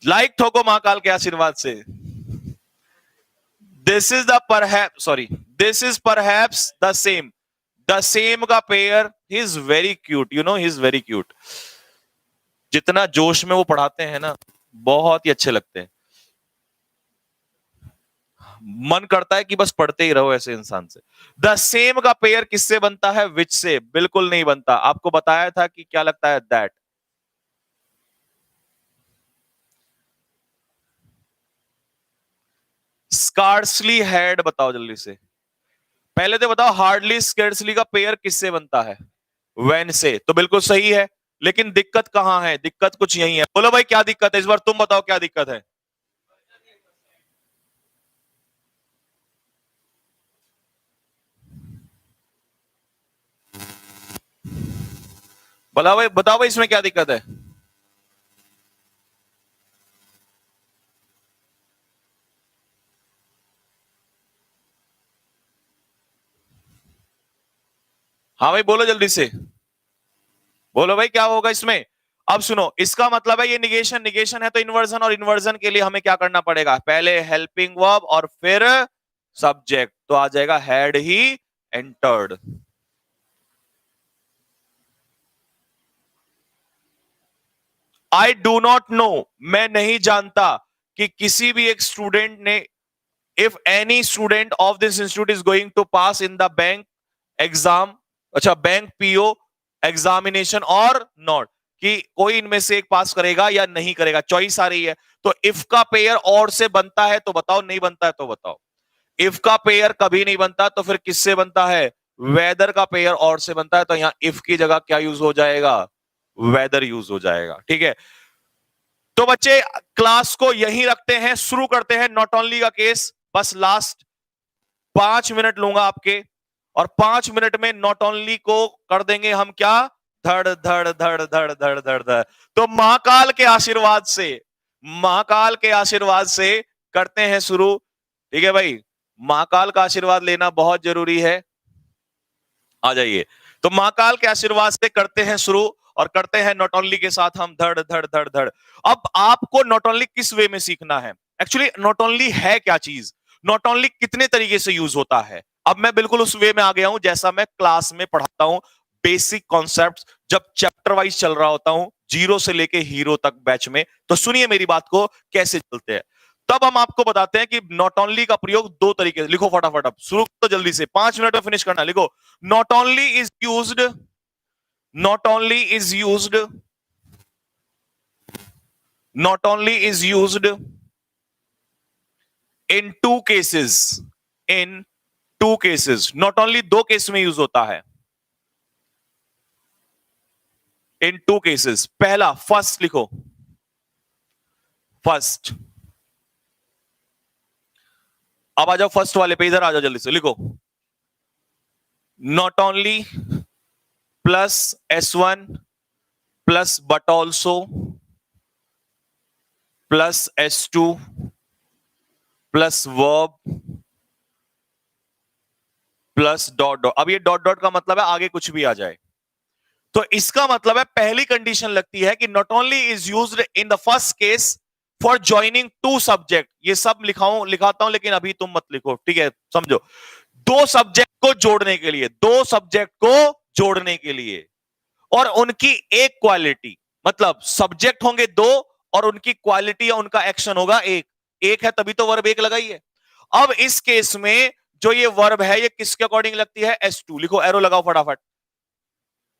लाइक ठोको महाकाल के आशीर्वाद से। This is the perhaps, sorry, this is perhaps the same. The same का pair, he is very cute, you know, he is very cute. जितना जोश में वो पढ़ाते हैं ना, बहुत ही अच्छे लगते हैं। मन करता है कि बस पढ़ते ही रहो ऐसे इंसान से। द सेम का पेयर किससे बनता है? विच से। बिल्कुल नहीं बनता। आपको बताया था कि क्या लगता है? दैट। स्कार्सली हैड बताओ जल्दी से। पहले तो बताओ हार्डली स्केर्सली का पेयर किससे बनता है? व्हेन से। तो बिल्कुल सही है, लेकिन दिक्कत कहां है? दिक्कत कुछ यही है। बोलो भाई क्या दिक्कत है? इस बार तुम बताओ क्या दिक्कत है? बताओ भाई इसमें क्या दिक्कत है? हाँ भाई बोलो जल्दी से। बोलो भाई क्या होगा इसमें? अब सुनो, इसका मतलब है ये निगेशन, निगेशन है तो इन्वर्जन, और इन्वर्जन के लिए हमें क्या करना पड़ेगा? पहले हेल्पिंग वर्ब और फिर सब्जेक्ट। तो आ जाएगा had he entered. I do not know, मैं नहीं जानता कि किसी भी एक स्टूडेंट ने, if any student of this institute is going to pass in the bank exam, अच्छा बैंक पीओ एग्जामिनेशन और नॉट, कि कोई इनमें से एक पास करेगा या नहीं करेगा, चॉइस आ रही है। तो इफ का पेयर और से बनता है तो बताओ, नहीं बनता है तो बताओ। इफ का पेयर कभी नहीं बनता तो फिर किससे बनता है? वेदर का पेयर और से बनता है, तो यहां इफ की जगह क्या यूज हो जाएगा? वेदर यूज हो जाएगा। ठीक है, तो बच्चे क्लास को यहीं रखते हैं, शुरू करते हैं नॉट ओनली का केस। बस लास्ट 5 मिनट लूंगा आपके, और 5 मिनट में नॉट ओनली को कर देंगे हम क्या? धड़ धड़ धड़ धड़ धड़ धड़ धड़। तो महाकाल के आशीर्वाद से, महाकाल के आशीर्वाद से करते हैं शुरू। ठीक है भाई, महाकाल का आशीर्वाद लेना बहुत जरूरी है। आ जाइए, तो महाकाल के आशीर्वाद से करते हैं शुरू, और करते हैं नॉट ओनली के साथ हम धड़ धड़ धड़ धड़। अब आपको नॉट ओनली किस वे में सीखना है? एक्चुअली नॉट ओनली है क्या चीज, नॉट ओनली कितने तरीके से यूज होता है, अब मैं बिल्कुल उस वे में आ गया हूं जैसा मैं क्लास में पढ़ाता हूं। बेसिक कॉन्सेप्ट्स जब चैप्टर वाइज चल रहा होता हूं, जीरो से लेके हीरो तक बैच में, तो सुनिए मेरी बात को कैसे चलते हैं। तब हम आपको बताते हैं कि नॉट ओनली का प्रयोग 2 तरीके से। लिखो फटाफट, अब शुरू तो जल्दी से, 5 मिनट में फिनिश करना। लिखो, not only is used, not only is used, not only is used in 2 cases, in 2 cases, not only 2 case में यूज होता है, in 2 cases। पहला, फर्स्ट लिखो, फर्स्ट। अब आ जाओ फर्स्ट वाले पे, इधर आ जाओ जल्दी से। लिखो, not only plus S1 plus but also plus S2 plus verb plus dot dot. अब ये डॉट डॉट का मतलब है आगे कुछ भी आ जाए, तो इसका मतलब है पहली कंडीशन लगती है कि not only is used in the first case for joining 2 subject. ये सब लिखाता हूं लेकिन अभी तुम मत लिखो, ठीक है, समझो। 2 सब्जेक्ट को जोड़ने के लिए, 2 सब्जेक्ट को जोड़ने के लिए, और उनकी एक क्वालिटी, मतलब सब्जेक्ट होंगे 2 और उनकी क्वालिटी या उनका एक्शन होगा एक। एक है तभी तो वर्ब एक लगाई है। अब इस केस में जो ये वर्ब है ये किसके अकॉर्डिंग लगती है? S2। लिखो, एरो लगाओ फटाफट।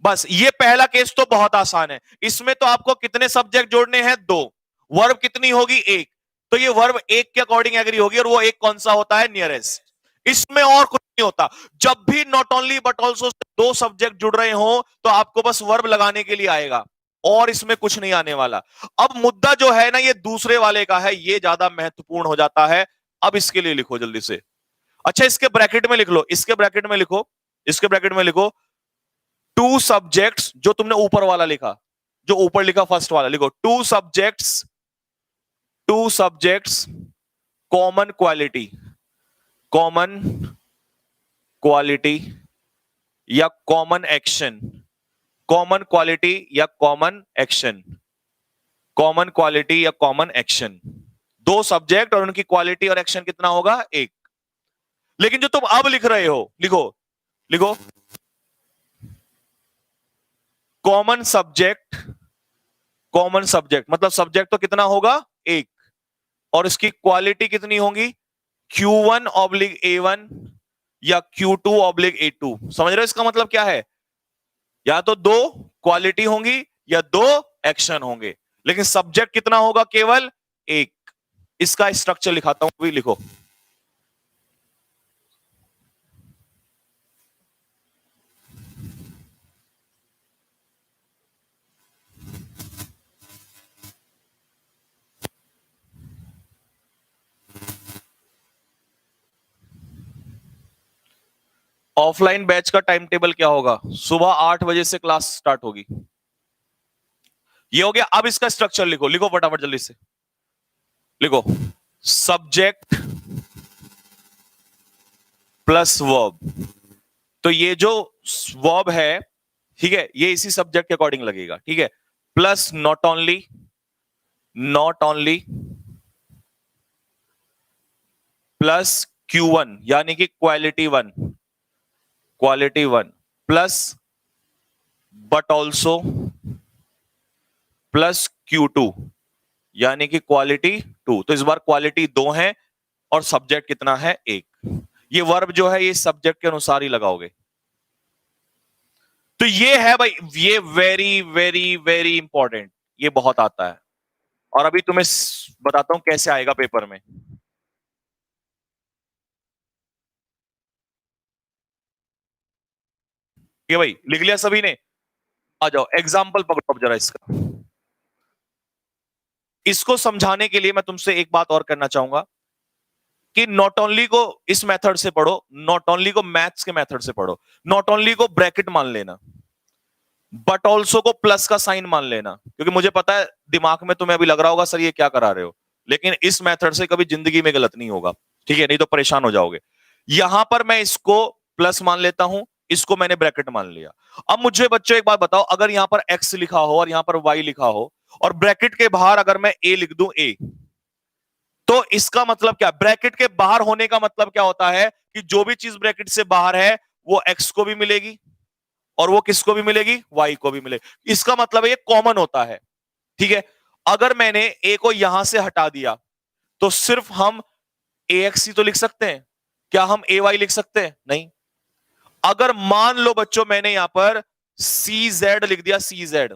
बस ये पहला केस तो बहुत आसान है। इसमें तो आपको कितने सब्जेक्ट जोड़ने हैं? 2। वर्ब कितनी होगी? एक। तो ये वर्ब एक के अकॉर्डिंग एग्री होगी, और वो एक कौन सा होता है? नियरेस्ट। इसमें और कुछ नहीं होता। जब भी नॉट ओनली बट ऑल्सो दो सब्जेक्ट जुड़ रहे हो तो आपको बस वर्ब लगाने के लिए आएगा और इसमें कुछ नहीं आने वाला। अब मुद्दा जो है ना ये दूसरे वाले का है, ये ज्यादा महत्वपूर्ण हो जाता है। अब इसके लिए लिखो जल्दी से। अच्छा इसके ब्रैकेट में लिख लो, इसके ब्रैकेट में लिखो, इसके ब्रैकेट में लिखो टू सब्जेक्ट्स, जो तुमने ऊपर वाला लिखा, जो ऊपर लिखा फर्स्ट वाला लिखो, two subjects common quality, common quality या कॉमन एक्शन, कॉमन क्वालिटी या कॉमन एक्शन, कॉमन क्वालिटी या कॉमन एक्शन। दो सब्जेक्ट और उनकी क्वालिटी और एक्शन कितना होगा? एक। लेकिन जो तुम अब लिख रहे हो, लिखो लिखो कॉमन सब्जेक्ट, कॉमन सब्जेक्ट मतलब सब्जेक्ट तो कितना होगा? एक, और इसकी क्वालिटी कितनी होगी? Q1/A1 या Q2/A2। समझ रहे हो इसका मतलब क्या है? या तो दो क्वालिटी होंगी या दो एक्शन होंगे, लेकिन सब्जेक्ट कितना होगा? केवल एक। इसका स्ट्रक्चर लिखाता हूं, भी लिखो। ऑफलाइन बैच का टाइम टेबल क्या होगा? सुबह 8 बजे से क्लास स्टार्ट होगी। ये हो गया। अब इसका स्ट्रक्चर लिखो, लिखो फटाफट जल्दी से लिखो। सब्जेक्ट प्लस वर्ब, तो ये जो वर्ब है, ठीक है, ये इसी सब्जेक्ट के अकॉर्डिंग लगेगा, ठीक है। Plus not only, not only plus Q1 यानी कि quality one, quality one plus but also plus Q2 यानी कि क्वालिटी टू। तो इस बार क्वालिटी दो है और सब्जेक्ट कितना है? एक। ये वर्ब जो है ये सब्जेक्ट के अनुसार ही लगाओगे। तो ये है भाई, ये वेरी वेरी वेरी इंपॉर्टेंट, ये बहुत आता है। और अभी तुम्हें बताता हूं कैसे आएगा पेपर में। ये भाई लिख लिया सभी ने? आ जाओ एग्जाम्पल पकड़ो जरा इसका। इसको समझाने के लिए मैं तुमसे एक बात और करना चाहूंगा कि नॉट ओनली को इस मेथड से पढ़ो, नॉट ओनली को मैथ्स के मेथड से पढ़ो। नॉट ओनली को ब्रैकेट मान लेना, बट ऑल्सो को प्लस का साइन मान लेना, क्योंकि मुझे पता है दिमाग में तुम्हें अभी लग रहा होगा सर ये क्या करा रहे हो, लेकिन इस मेथड से कभी जिंदगी में गलत नहीं होगा, ठीक है, नहीं तो परेशान हो जाओगे। यहां पर मैं इसको प्लस मान लेता हूं, इसको मैंने ब्रैकेट मान लिया। अब मुझे बच्चों एक बात बताओ, अगर यहां पर एक्स लिखा हो और यहां पर वाई लिखा हो और ब्रैकेट के बाहर अगर मैं ए लिख दूं, ए, तो इसका मतलब क्या? ब्रैकेट के बाहर होने का मतलब क्या होता है कि जो भी चीज ब्रैकेट से बाहर है वो एक्स को भी मिलेगी और वो किसको भी मिलेगी? वाई को भी मिलेगी। इसका मतलब है ये कॉमन होता है, ठीक है। अगर मैंने ए को यहां से हटा दिया तो सिर्फ हम ए एक्स ही तो लिख सकते हैं, क्या हम ए वाई लिख सकते हैं? नहीं। अगर मान लो बच्चों मैंने यहां पर सी जेड लिख दिया, सी जेड,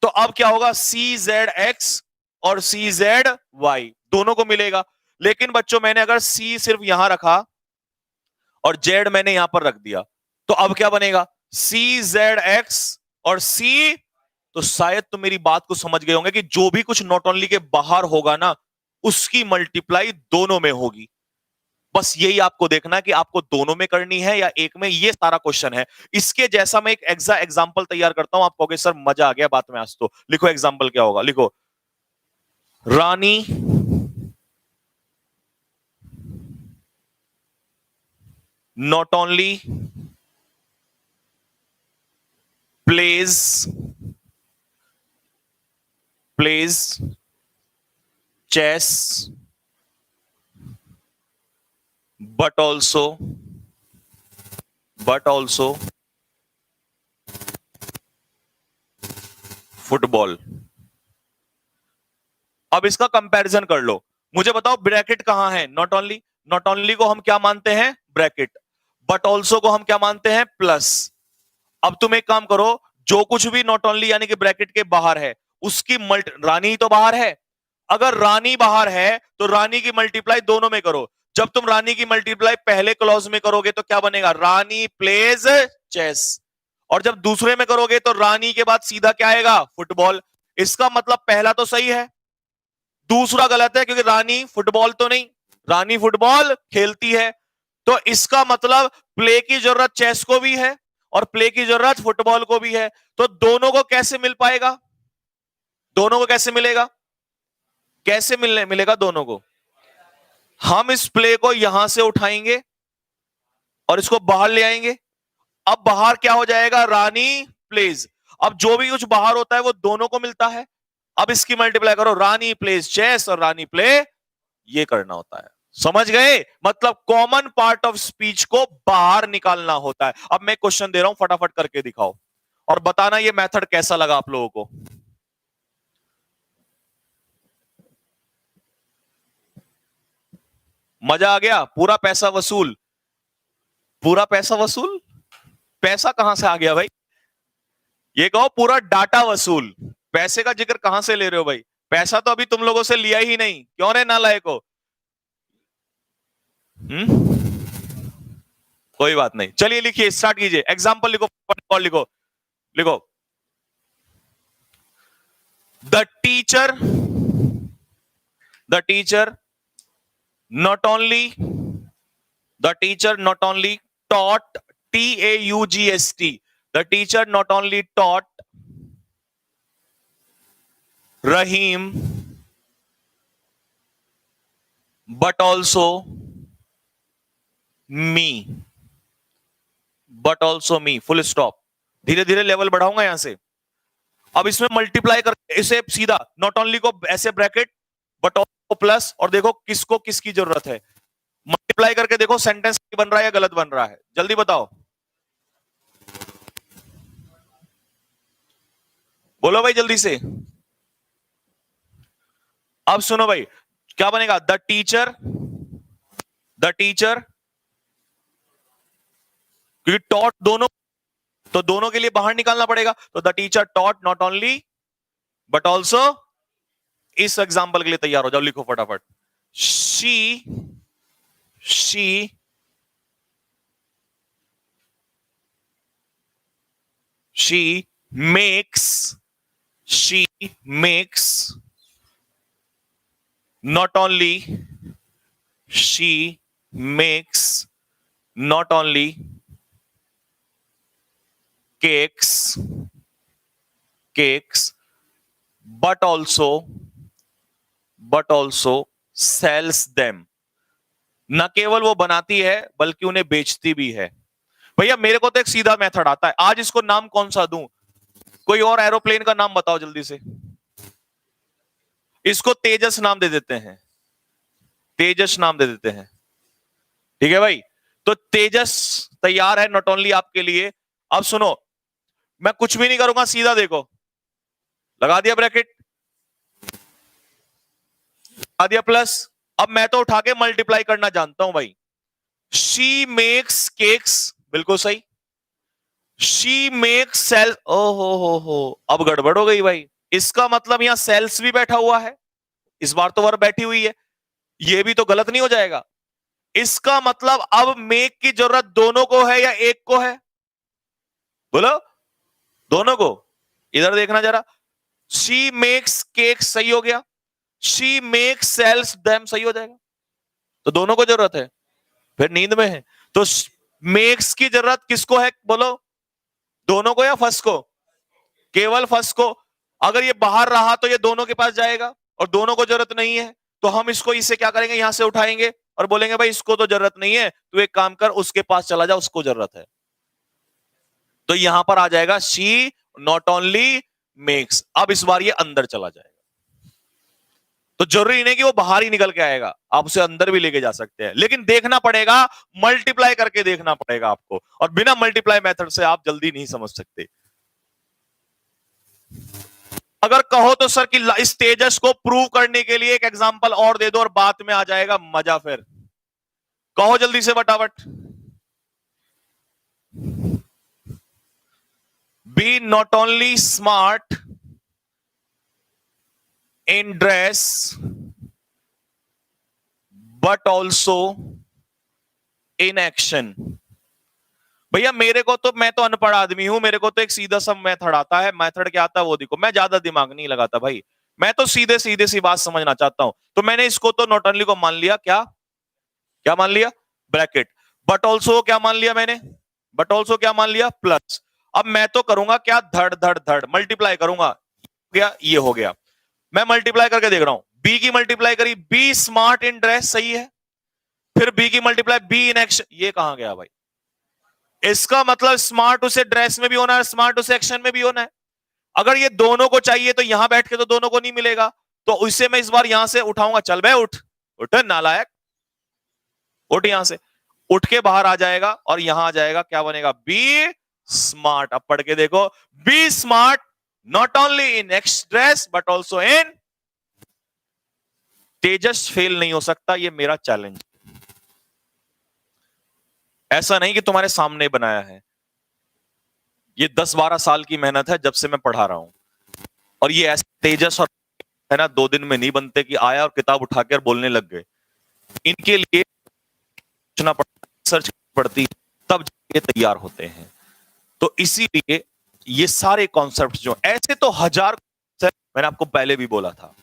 तो अब क्या होगा? सी जेड एक्स और सी जेड वाई दोनों को मिलेगा। लेकिन बच्चों मैंने अगर सी सिर्फ यहां रखा और जेड मैंने यहां पर रख दिया, तो अब क्या बनेगा? सी जेड एक्स और सी। तो शायद तुम मेरी बात को समझ गए होंगे कि जो भी कुछ नॉट ओनली के बाहर होगा ना, उसकी मल्टीप्लाई दोनों में होगी। बस यही आपको देखना है कि आपको दोनों में करनी है या एक में, ये सारा क्वेश्चन है। इसके जैसा मैं एक एग्जाम्पल तैयार करता हूं, आप कहोगे सर मजा आ गया बात में आज तो। लिखो एग्जाम्पल क्या होगा, लिखो। रानी not only plays chess but also football. अब इसका कंपैरिजन कर लो, मुझे बताओ ब्रैकेट कहां है? नॉट ओनली, नॉट ओनली को हम क्या मानते हैं? ब्रैकेट। बट ऑल्सो को हम क्या मानते हैं? प्लस। अब तुम एक काम करो, जो कुछ भी नॉट ओनली यानी कि ब्रैकेट के बाहर है उसकी रानी तो बाहर है, अगर रानी बाहर है तो रानी की मल्टीप्लाई दोनों में करो। जब तुम रानी की मल्टीप्लाई पहले क्लॉज में करोगे तो क्या बनेगा, रानी प्लेज चेस। और जब दूसरे में करोगे तो रानी के बाद सीधा क्या आएगा, फुटबॉल। इसका मतलब पहला तो सही है, दूसरा गलत है, क्योंकि रानी फुटबॉल तो नहीं, रानी फुटबॉल खेलती है। तो इसका मतलब प्ले की जरूरत चेस को भी है और प्ले की जरूरत फुटबॉल को भी है। तो दोनों को कैसे मिल पाएगा, दोनों को कैसे मिलेगा, कैसे मिलेगा दोनों को। हम इस प्ले को यहां से उठाएंगे और इसको बाहर ले आएंगे। अब बाहर क्या हो जाएगा, रानी प्लेज। अब जो भी कुछ बाहर होता है वो दोनों को मिलता है। अब इसकी मल्टीप्लाई करो, रानी प्लेज चेस और रानी प्ले, ये करना होता है। समझ गए, मतलब कॉमन पार्ट ऑफ स्पीच को बाहर निकालना होता है। अब मैं क्वेश्चन दे रहा हूं, फटाफट करके दिखाओ और बताना ये मेथड कैसा लगा आप लोगों को। मजा आ गया, पूरा पैसा वसूल, पूरा पैसा वसूल। पैसा कहां से आ गया भाई, ये कहो पूरा डाटा वसूल। पैसे का जिक्र कहां से ले रहे हो भाई, पैसा तो अभी तुम लोगों से लिया ही नहीं, क्यों रे नालायक हो। कोई बात नहीं, चलिए लिखिए, स्टार्ट कीजिए, एग्जांपल लिखो, और लिखो, लिखो। The teacher, the teacher not only, the teacher not only taught, T-A-U-G-S-T, the teacher not only taught Rahim but also me, but also me, full stop। धीरे धीरे लेवल बढ़ाऊंगा यहां से। अब इसमें मल्टीप्लाई करके इसे सीधा नॉट ओनली को ऐसे ब्रैकेट, बट ऑल्सो प्लस, और देखो किसको किसकी जरूरत है। मल्टीप्लाई करके देखो सेंटेंस बन रहा है या गलत बन रहा है, जल्दी बताओ, बोलो भाई जल्दी से। अब सुनो भाई, क्या बनेगा, द टीचर, द टीचर, क्योंकि टॉट दोनों, तो दोनों के लिए बाहर निकालना पड़ेगा। तो the teacher taught not only but also, इस एग्जाम्पल के लिए तैयार हो जाओ, लिखो फटाफट। She, she she makes, she makes not only, she makes not only cakes, cakes, but also sells them। न केवल वो बनाती है बल्कि उन्हें बेचती भी है। भैया मेरे को तो एक सीधा मेथड आता है, आज इसको नाम कौन सा दूं, कोई और एरोप्लेन का नाम बताओ जल्दी से। इसको तेजस नाम दे देते हैं, तेजस नाम दे देते हैं, ठीक है भाई। तो तेजस तैयार है नॉट ओनली आपके लिए। अब सुनो, मैं कुछ भी नहीं करूंगा, सीधा देखो, लगा दिया ब्रैकेट, लगा दिया प्लस। अब मैं तो उठा के मल्टीप्लाई करना जानता हूं भाई। शी मेक्स केक्स, बिल्कुल सही। शी मेक्स सेल, ओ हो, अब गड़बड़ हो गई भाई। इसका मतलब यहां सेल्स भी बैठा हुआ है, इस बार तो वर्ब बैठी हुई है, ये भी तो गलत नहीं हो जाएगा। इसका मतलब अब मेक की जरूरत दोनों को है या एक को है, बोलो, दोनों को। इधर देखना जरा, शी मेक्स केक सही हो गया, शी मेक्स सेल्स देम सही हो जाएगा, तो दोनों को जरूरत है, फिर नींद में है। तो मेक्स की जरूरत किसको है, बोलो, दोनों को या फर्स्ट को, केवल फर्स्ट को। अगर ये बाहर रहा तो ये दोनों के पास जाएगा, और दोनों को जरूरत नहीं है, तो हम इसको इसे क्या करेंगे, यहां से उठाएंगे और बोलेंगे भाई इसको तो जरूरत नहीं है, तू एक काम कर उसके पास चला जा, उसको जरूरत है। तो यहां पर आ जाएगा शी नॉट ओनली मेक्स। अब इस बार ये अंदर चला जाएगा, तो जरूरी नहीं कि वो बाहर ही निकल के आएगा, आप उसे अंदर भी लेके जा सकते हैं, लेकिन देखना पड़ेगा, मल्टीप्लाई करके देखना पड़ेगा आपको, और बिना मल्टीप्लाई मेथड से आप जल्दी नहीं समझ सकते। अगर कहो तो सर कि इस तेजस को प्रूव करने के लिए एक एग्जांपल और दे दो और बात में आ जाएगा मजा, फिर कहो जल्दी से फटाफट। Be not only smart in dress but also in action. भैया मेरे को तो, मैं तो अनपढ़ आदमी हूं, मेरे को तो एक सीधा सा मेथड आता है, मेथड क्या आता है वो देखो, मैं ज्यादा दिमाग नहीं लगाता भाई, मैं तो सीधे सीधे सी बात समझना चाहता हूं। तो मैंने इसको तो नॉट ओनली को मान लिया, क्या क्या मान लिया, ब्रैकेट, बट ऑल्सो क्या मान लिया मैंने, बट ऑल्सो क्या मान लिया, प्लस। अब मैं तो करूंगा क्या, धड़ धड़ धड़ मल्टीप्लाई करूंगा, गया ये हो गया। मैं मल्टीप्लाई करके देख रहा हूं, बी की मल्टीप्लाई करी, बी स्मार्ट इन ड्रेस, सही है, फिर बी की मल्टीप्लाई बी इन एक्शन, ये कहां गया भाई, इसका मतलब स्मार्ट उसे ड्रेस में भी होना है, स्मार्ट उसे एक्शन में भी होना है। अगर ये दोनों को चाहिए तो यहां बैठ के तो दोनों को नहीं मिलेगा, तो उससे मैं इस बार यहां से उठाऊंगा, चल बे उठ, उठ नालायक, उठ यहां से, उठ के बाहर आ जाएगा और यहां आ जाएगा, क्या बनेगा, बी स्मार्ट। अब पढ़ के देखो, be smart not only in x dress but also in, Tejas फेल नहीं हो सकता, ये मेरा चैलेंज। ऐसा नहीं कि तुम्हारे सामने बनाया है, ये 10-12 साल की मेहनत है जब से मैं पढ़ा रहा हूं, और ये ऐसे तेजस और है ना 2 दिन में नहीं बनते कि आया और किताब उठा कर बोलने लग गए। इनके लिए सोचना पड़ता, सर्च पड़ती, तब ये तैयार होते हैं। तो इसीलिए ये सारे कॉन्सेप्ट जो ऐसे तो हजार, मैंने आपको पहले भी बोला था।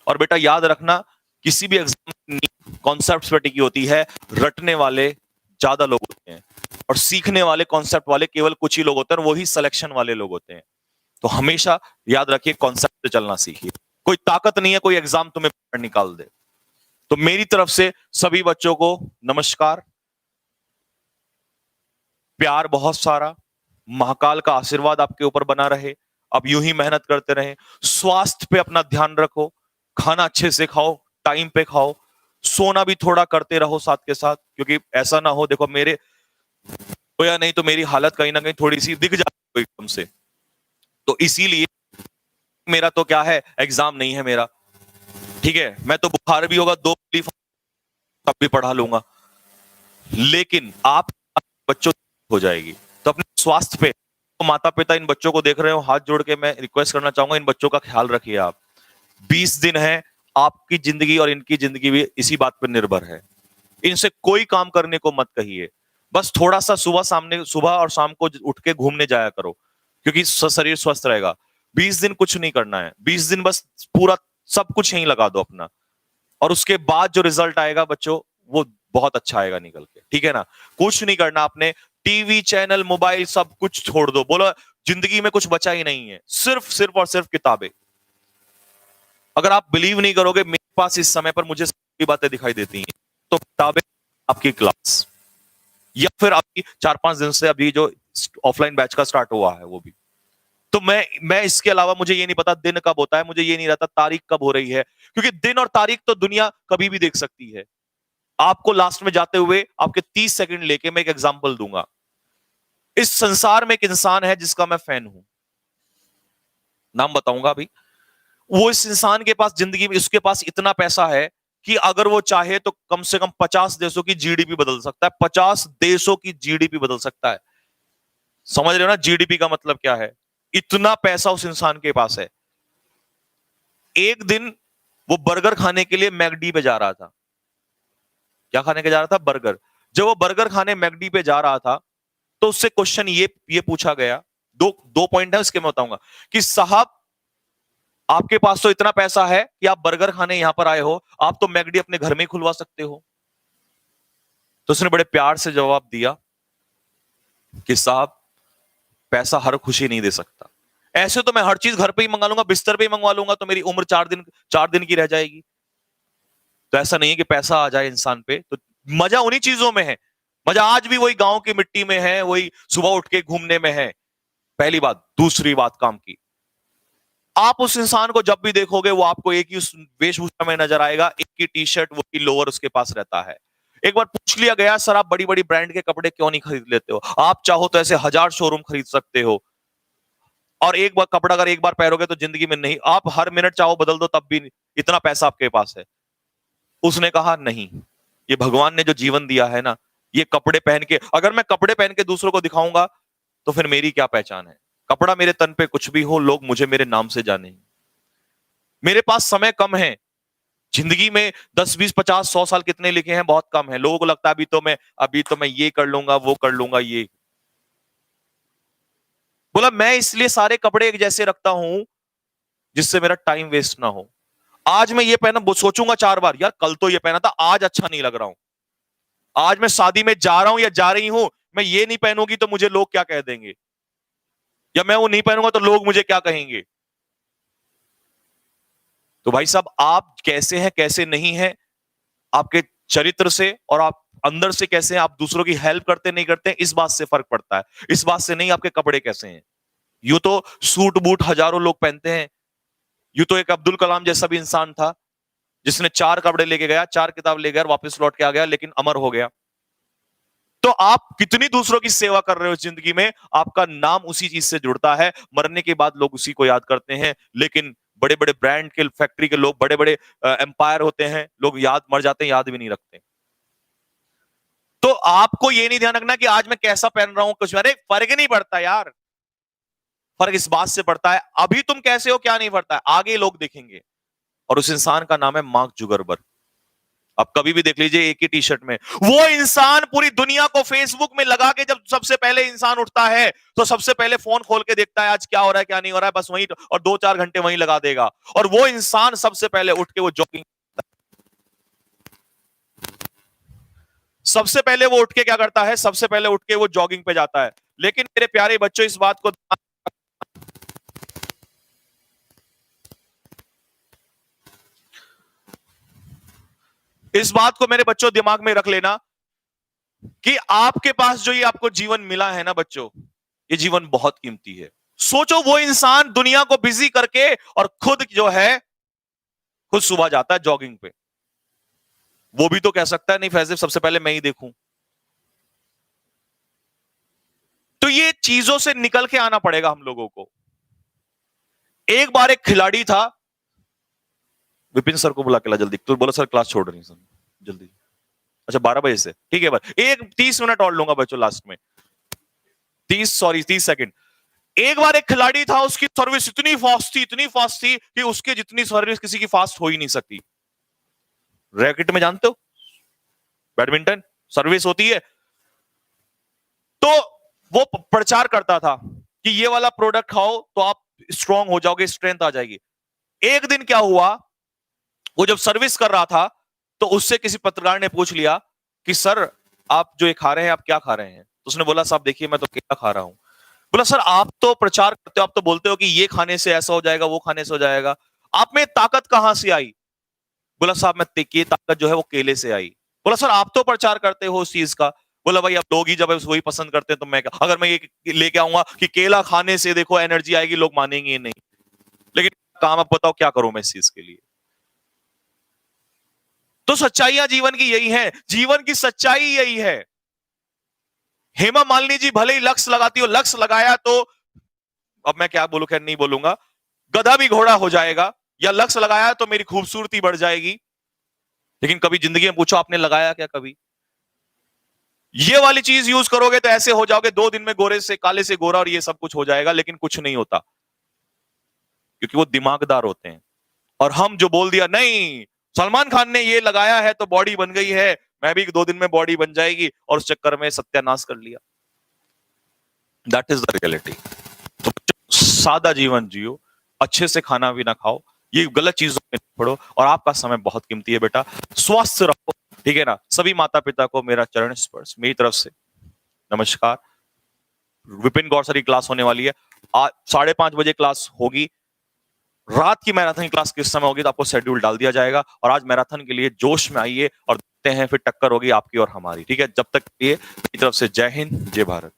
और बेटा याद रखना, किसी भी एग्जाम कॉन्सेप्ट पे टिकी होती है, रटने वाले ज्यादा लोग होते हैं और सीखने वाले कॉन्सेप्ट वाले केवल कुछ ही लोग होते हैं, और वही सिलेक्शन वाले लोग होते हैं। तो हमेशा याद रखिए, कॉन्सेप्ट पे चलना सीखिए, कोई ताकत नहीं है कोई एग्जाम तुम्हें निकाल दे। तो मेरी तरफ से सभी बच्चों को नमस्कार, प्यार बहुत सारा, महाकाल का आशीर्वाद आपके ऊपर बना रहे, आप यूं ही मेहनत करते रहें, स्वास्थ्य पे अपना ध्यान रखो, खाना अच्छे से खाओ, टाइम पे खाओ, सोना भी थोड़ा करते रहो साथ के साथ, क्योंकि ऐसा ना हो, देखो मेरे तो या नहीं तो मेरी हालत कहीं ना कहीं थोड़ी सी दिख जाती है एकदम से। तो इसीलिए मेरा तो क्या है, एग्जाम नहीं है मेरा, ठीक है, मैं तो बुखार भी होगा 2 तब भी पढ़ा लूंगा, लेकिन आप बच्चों हो जाएगी। तो अपने स्वास्थ्य पे, तो माता पिता इन बच्चों को देख रहे हो, हाथ जोड़ के मैं रिक्वेस्ट करना चाहूंगा, इन बच्चों का ख्याल रखिए आप। 20 दिन है, आपकी जिंदगी और इनकी जिंदगी भी इसी बात पर निर्भर है। इनसे कोई काम करने को मत कहिए, बस थोड़ा सा सुबह और शाम को उठ के घूमने जाया करो, क्योंकि शरीर स्वस्थ रहेगा। 20 दिन कुछ नहीं करना है, 20 दिन बस पूरा सब कुछ यहीं लगा दो अपना, और उसके बाद जो रिजल्ट आएगा बच्चों, वो बहुत अच्छा आएगा निकल के, ठीक है ना। कुछ नहीं करना आपने, टीवी चैनल मोबाइल सब कुछ छोड़ दो, बोलो जिंदगी में कुछ बचा ही नहीं है, सिर्फ और सिर्फ किताबें। अगर आप बिलीव नहीं करोगे, मेरे पास इस समय पर मुझे सारी बातें दिखाई देती हैं, तो किताबें, आपकी क्लास, या फिर अभी 4-5 दिन से अभी जो ऑफलाइन बैच का स्टार्ट हुआ है वो भी। तो मैं इसके अलावा मुझे ये नहीं पता दिन कब होता है, मुझे ये नहीं रहता तारीख कब हो रही है, क्योंकि दिन और तारीख तो दुनिया कभी भी देख सकती है। आपको लास्ट में जाते हुए आपके 30 सेकंड लेके मैं एक एग्जांपल दूंगा। इस संसार में एक इंसान है जिसका मैं फैन हूं, नाम बताऊंगा अभी। वो इस इंसान के पास जिंदगी में, उसके पास इतना पैसा है कि अगर वो चाहे तो कम से कम 50 देशों की जीडीपी बदल सकता है, 50 देशों की जीडीपी बदल सकता है। समझ रहे हो ना जीडीपी का मतलब क्या है, इतना पैसा उस इंसान के पास है। एक दिन वो बर्गर खाने के लिए मैकडी पे जा रहा था। क्या खाने के जा रहा था, बर्गर। जब वो बर्गर खाने मैकडी पे जा रहा था, तो उससे क्वेश्चन ये पूछा गया, दो दो पॉइंट है उसके मैं बताऊंगा, कि साहब आपके पास तो इतना पैसा है कि आप बर्गर खाने यहां पर आए हो, आप तो मैकडी अपने घर में ही खुलवा सकते हो। तो उसने बड़े प्यार से जवाब दिया कि साहब पैसा हर खुशी नहीं दे सकता, ऐसे तो मैं हर चीज घर पे ही मंगा लूंगा, बिस्तर पे ही मंगवा लूंगा, तो मेरी उम्र 4 दिन की रह जाएगी। तो ऐसा नहीं है कि पैसा आ जाए इंसान पे, तो मजा उन्हीं चीजों में है, मजा आज भी वही गांव की मिट्टी में है, वही सुबह उठ के घूमने में है, पहली बात। दूसरी बात काम की, आप उस इंसान को जब भी देखोगे वो आपको एक ही वेशभूषा में नजर आएगा, एक ही टी शर्ट, वो ही लोअर उसके पास रहता है। एक बार पूछ लिया गया, सर आप बड़ी बड़ी ब्रांड के कपड़े क्यों नहीं खरीद लेते हो, आप चाहो तो ऐसे 1000 शोरूम खरीद सकते हो, और एक बार कपड़ा अगर एक बार पहनोगे तो जिंदगी में नहीं, आप हर मिनट चाहो बदल दो तब भी इतना पैसा आपके पास है। उसने कहा नहीं, ये भगवान ने जो जीवन दिया है ना, ये कपड़े पहन के, अगर मैं कपड़े पहन के दूसरों को दिखाऊंगा तो फिर मेरी क्या पहचान है। कपड़ा मेरे तन पे कुछ भी हो, लोग मुझे मेरे नाम से जाने। मेरे पास समय कम है, जिंदगी में 10, 20, 50, 100 साल कितने लिखे हैं? बहुत कम है। लोगों को लगता है अभी तो मैं ये कर लूंगा, वो कर लूंगा, ये। बोला मैं इसलिए सारे कपड़े एक जैसे रखता हूं जिससे मेरा टाइम वेस्ट ना हो। आज मैं ये पहना, वो सोचूंगा 4 बार, यार कल तो ये पहना था, आज अच्छा नहीं लग रहा हूं। आज मैं शादी में जा रहा हूं या जा रही हूं, मैं ये नहीं पहनूंगी तो मुझे लोग क्या कह देंगे, या मैं वो नहीं पहनूंगा तो लोग मुझे क्या कहेंगे। तो भाई साहब, आप कैसे हैं कैसे नहीं हैं, आपके चरित्र से और आप अंदर से कैसे हैं, आप दूसरों की हेल्प करते नहीं करते, इस बात से फर्क पड़ता है। इस बात से नहीं आपके कपड़े कैसे हैं। यूं तो सूट बूट हजारों लोग पहनते हैं। यूं तो एक अब्दुल कलाम जैसा भी इंसान था जिसने 4 कपड़े लेके गया, 4 किताब ले गया, वापस लौट के आ गया, लेकिन अमर हो गया। तो आप कितनी दूसरों की सेवा कर रहे हो जिंदगी में, आपका नाम उसी चीज से जुड़ता है। मरने के बाद लोग उसी को याद करते हैं। लेकिन बड़े बड़े ब्रांड के, फैक्ट्री के लोग, बड़े बड़े एम्पायर होते हैं, लोग याद मर जाते हैं, याद भी नहीं रखते। तो आपको ये नहीं ध्यान रखना कि आज मैं कैसा पहन रहा हूं, कुछ, अरे फर्क नहीं पड़ता यार। फर्क इस बात से पड़ता है अभी तुम कैसे हो क्या नहीं पड़ता है, आगे लोग देखेंगे। और उस इंसान का नाम है मार्क जुगरबर्ग। आप कभी भी देख लीजिए, एक ही टी शर्ट में वो इंसान पूरी दुनिया को फेसबुक में लगा के, जब सबसे पहले इंसान उठता है तो सबसे पहले फोन खोल के देखता है आज क्या हो रहा है क्या नहीं हो रहा है, बस वहीं, और 2-4 घंटे वहीं लगा देगा। और वो इंसान सबसे पहले उठ के वो जॉगिंग, सबसे पहले वो उठ के क्या करता है, सबसे पहले उठ के वो जॉगिंग पे जाता है। लेकिन मेरे प्यारे बच्चों, इस बात को, इस बात को मेरे बच्चों दिमाग में रख लेना कि आपके पास जो ये आपको जीवन मिला है ना बच्चों, ये जीवन बहुत कीमती है। सोचो वो इंसान दुनिया को बिजी करके और खुद जो है, खुद सुबह जाता है जॉगिंग पे। वो भी तो कह सकता है नहीं फैज़िब, सबसे पहले मैं ही देखूं। तो ये चीजों से निकल के आना पड़ेगा हम लोगों को। एक बार एक खिलाड़ी था, विपिन सर को बुला के ला जल्दी, तो बोला सर क्लास छोड़ रही सर जल्दी। अच्छा 12 बजे से, ठीक है बस एक 30 मिनट और लूंगा बच्चों लास्ट में, 30 सेकंड। एक बार एक खिलाड़ी था, उसकी सर्विस इतनी फास्ट थी कि उसके जितनी सर्विस किसी की फास्ट हो ही नहीं सकती। रैकेट में जानते हो, बैडमिंटन सर्विस होती है, तो वो प्रचार करता था कि ये वाला प्रोडक्ट खाओ तो आप स्ट्रांग हो जाओगे, स्ट्रेंथ आ जाएगी। एक दिन क्या हुआ, वो जब सर्विस कर रहा था तो उससे किसी पत्रकार ने पूछ लिया कि सर आप जो ये खा रहे हैं, आप क्या खा रहे हैं? तो उसने बोला साहब देखिए मैं तो केला खा रहा हूं। बोला सर आप तो प्रचार करते हो, आप तो बोलते हो कि ये खाने से ऐसा हो जाएगा, वो खाने से हो जाएगा, आप में ताकत कहां से आई? बोला साहब मैं ये ताकत जो है वो केले से आई। बोला सर आप तो प्रचार करते हो उस चीज का। बोला भाई अब लोग ही जब वही पसंद करते हैं तो मैं क्या, अगर मैं ये लेके आऊंगा कि केला खाने से देखो एनर्जी आएगी, लोग मानेंगे नहीं। लेकिन काम आप बताओ क्या करूं मैं इस चीज के लिए। तो सच्चाइयां जीवन की यही है, जीवन की सच्चाई यही है। हेमा मालिनी जी भले ही लक्ष्य लगाती हो, लक्ष्य लगाया तो, अब मैं क्या बोलूं, खैर नहीं बोलूंगा, गधा भी घोड़ा हो जाएगा, या लक्ष्य लगाया तो मेरी खूबसूरती बढ़ जाएगी। लेकिन कभी जिंदगी में पूछो आपने लगाया क्या कभी? ये वाली चीज यूज करोगे तो ऐसे हो जाओगे 2 दिन में गोरे से काले से गोरा और ये सब कुछ हो जाएगा, लेकिन कुछ नहीं होता क्योंकि वो दिमागदार होते हैं। और हम जो बोल दिया नहीं, सलमान खान ने ये लगाया है तो बॉडी बन गई है, मैं भी 2 दिन में बॉडी बन जाएगी, और उस चक्कर में सत्यानाश कर लिया। That is the reality. तो सादा जीवन जियो, अच्छे से खाना भी ना खाओ, ये गलत चीजों में पड़ो, और आपका समय बहुत कीमती है बेटा, स्वस्थ रहो, ठीक है ना। सभी माता पिता को मेरा चरण स्पर्श, मेरी तरफ से नमस्कार। विपिन गौर सर की क्लास होने वाली है आज 5:30 बजे क्लास होगी। रात की मैराथन क्लास किस समय होगी तो आपको शेड्यूल डाल दिया जाएगा, और आज मैराथन के लिए जोश में आइए और देखते हैं फिर टक्कर होगी आपकी और हमारी, ठीक है। जब तक ये मेरी तरफ से जय हिंद, जय भारत।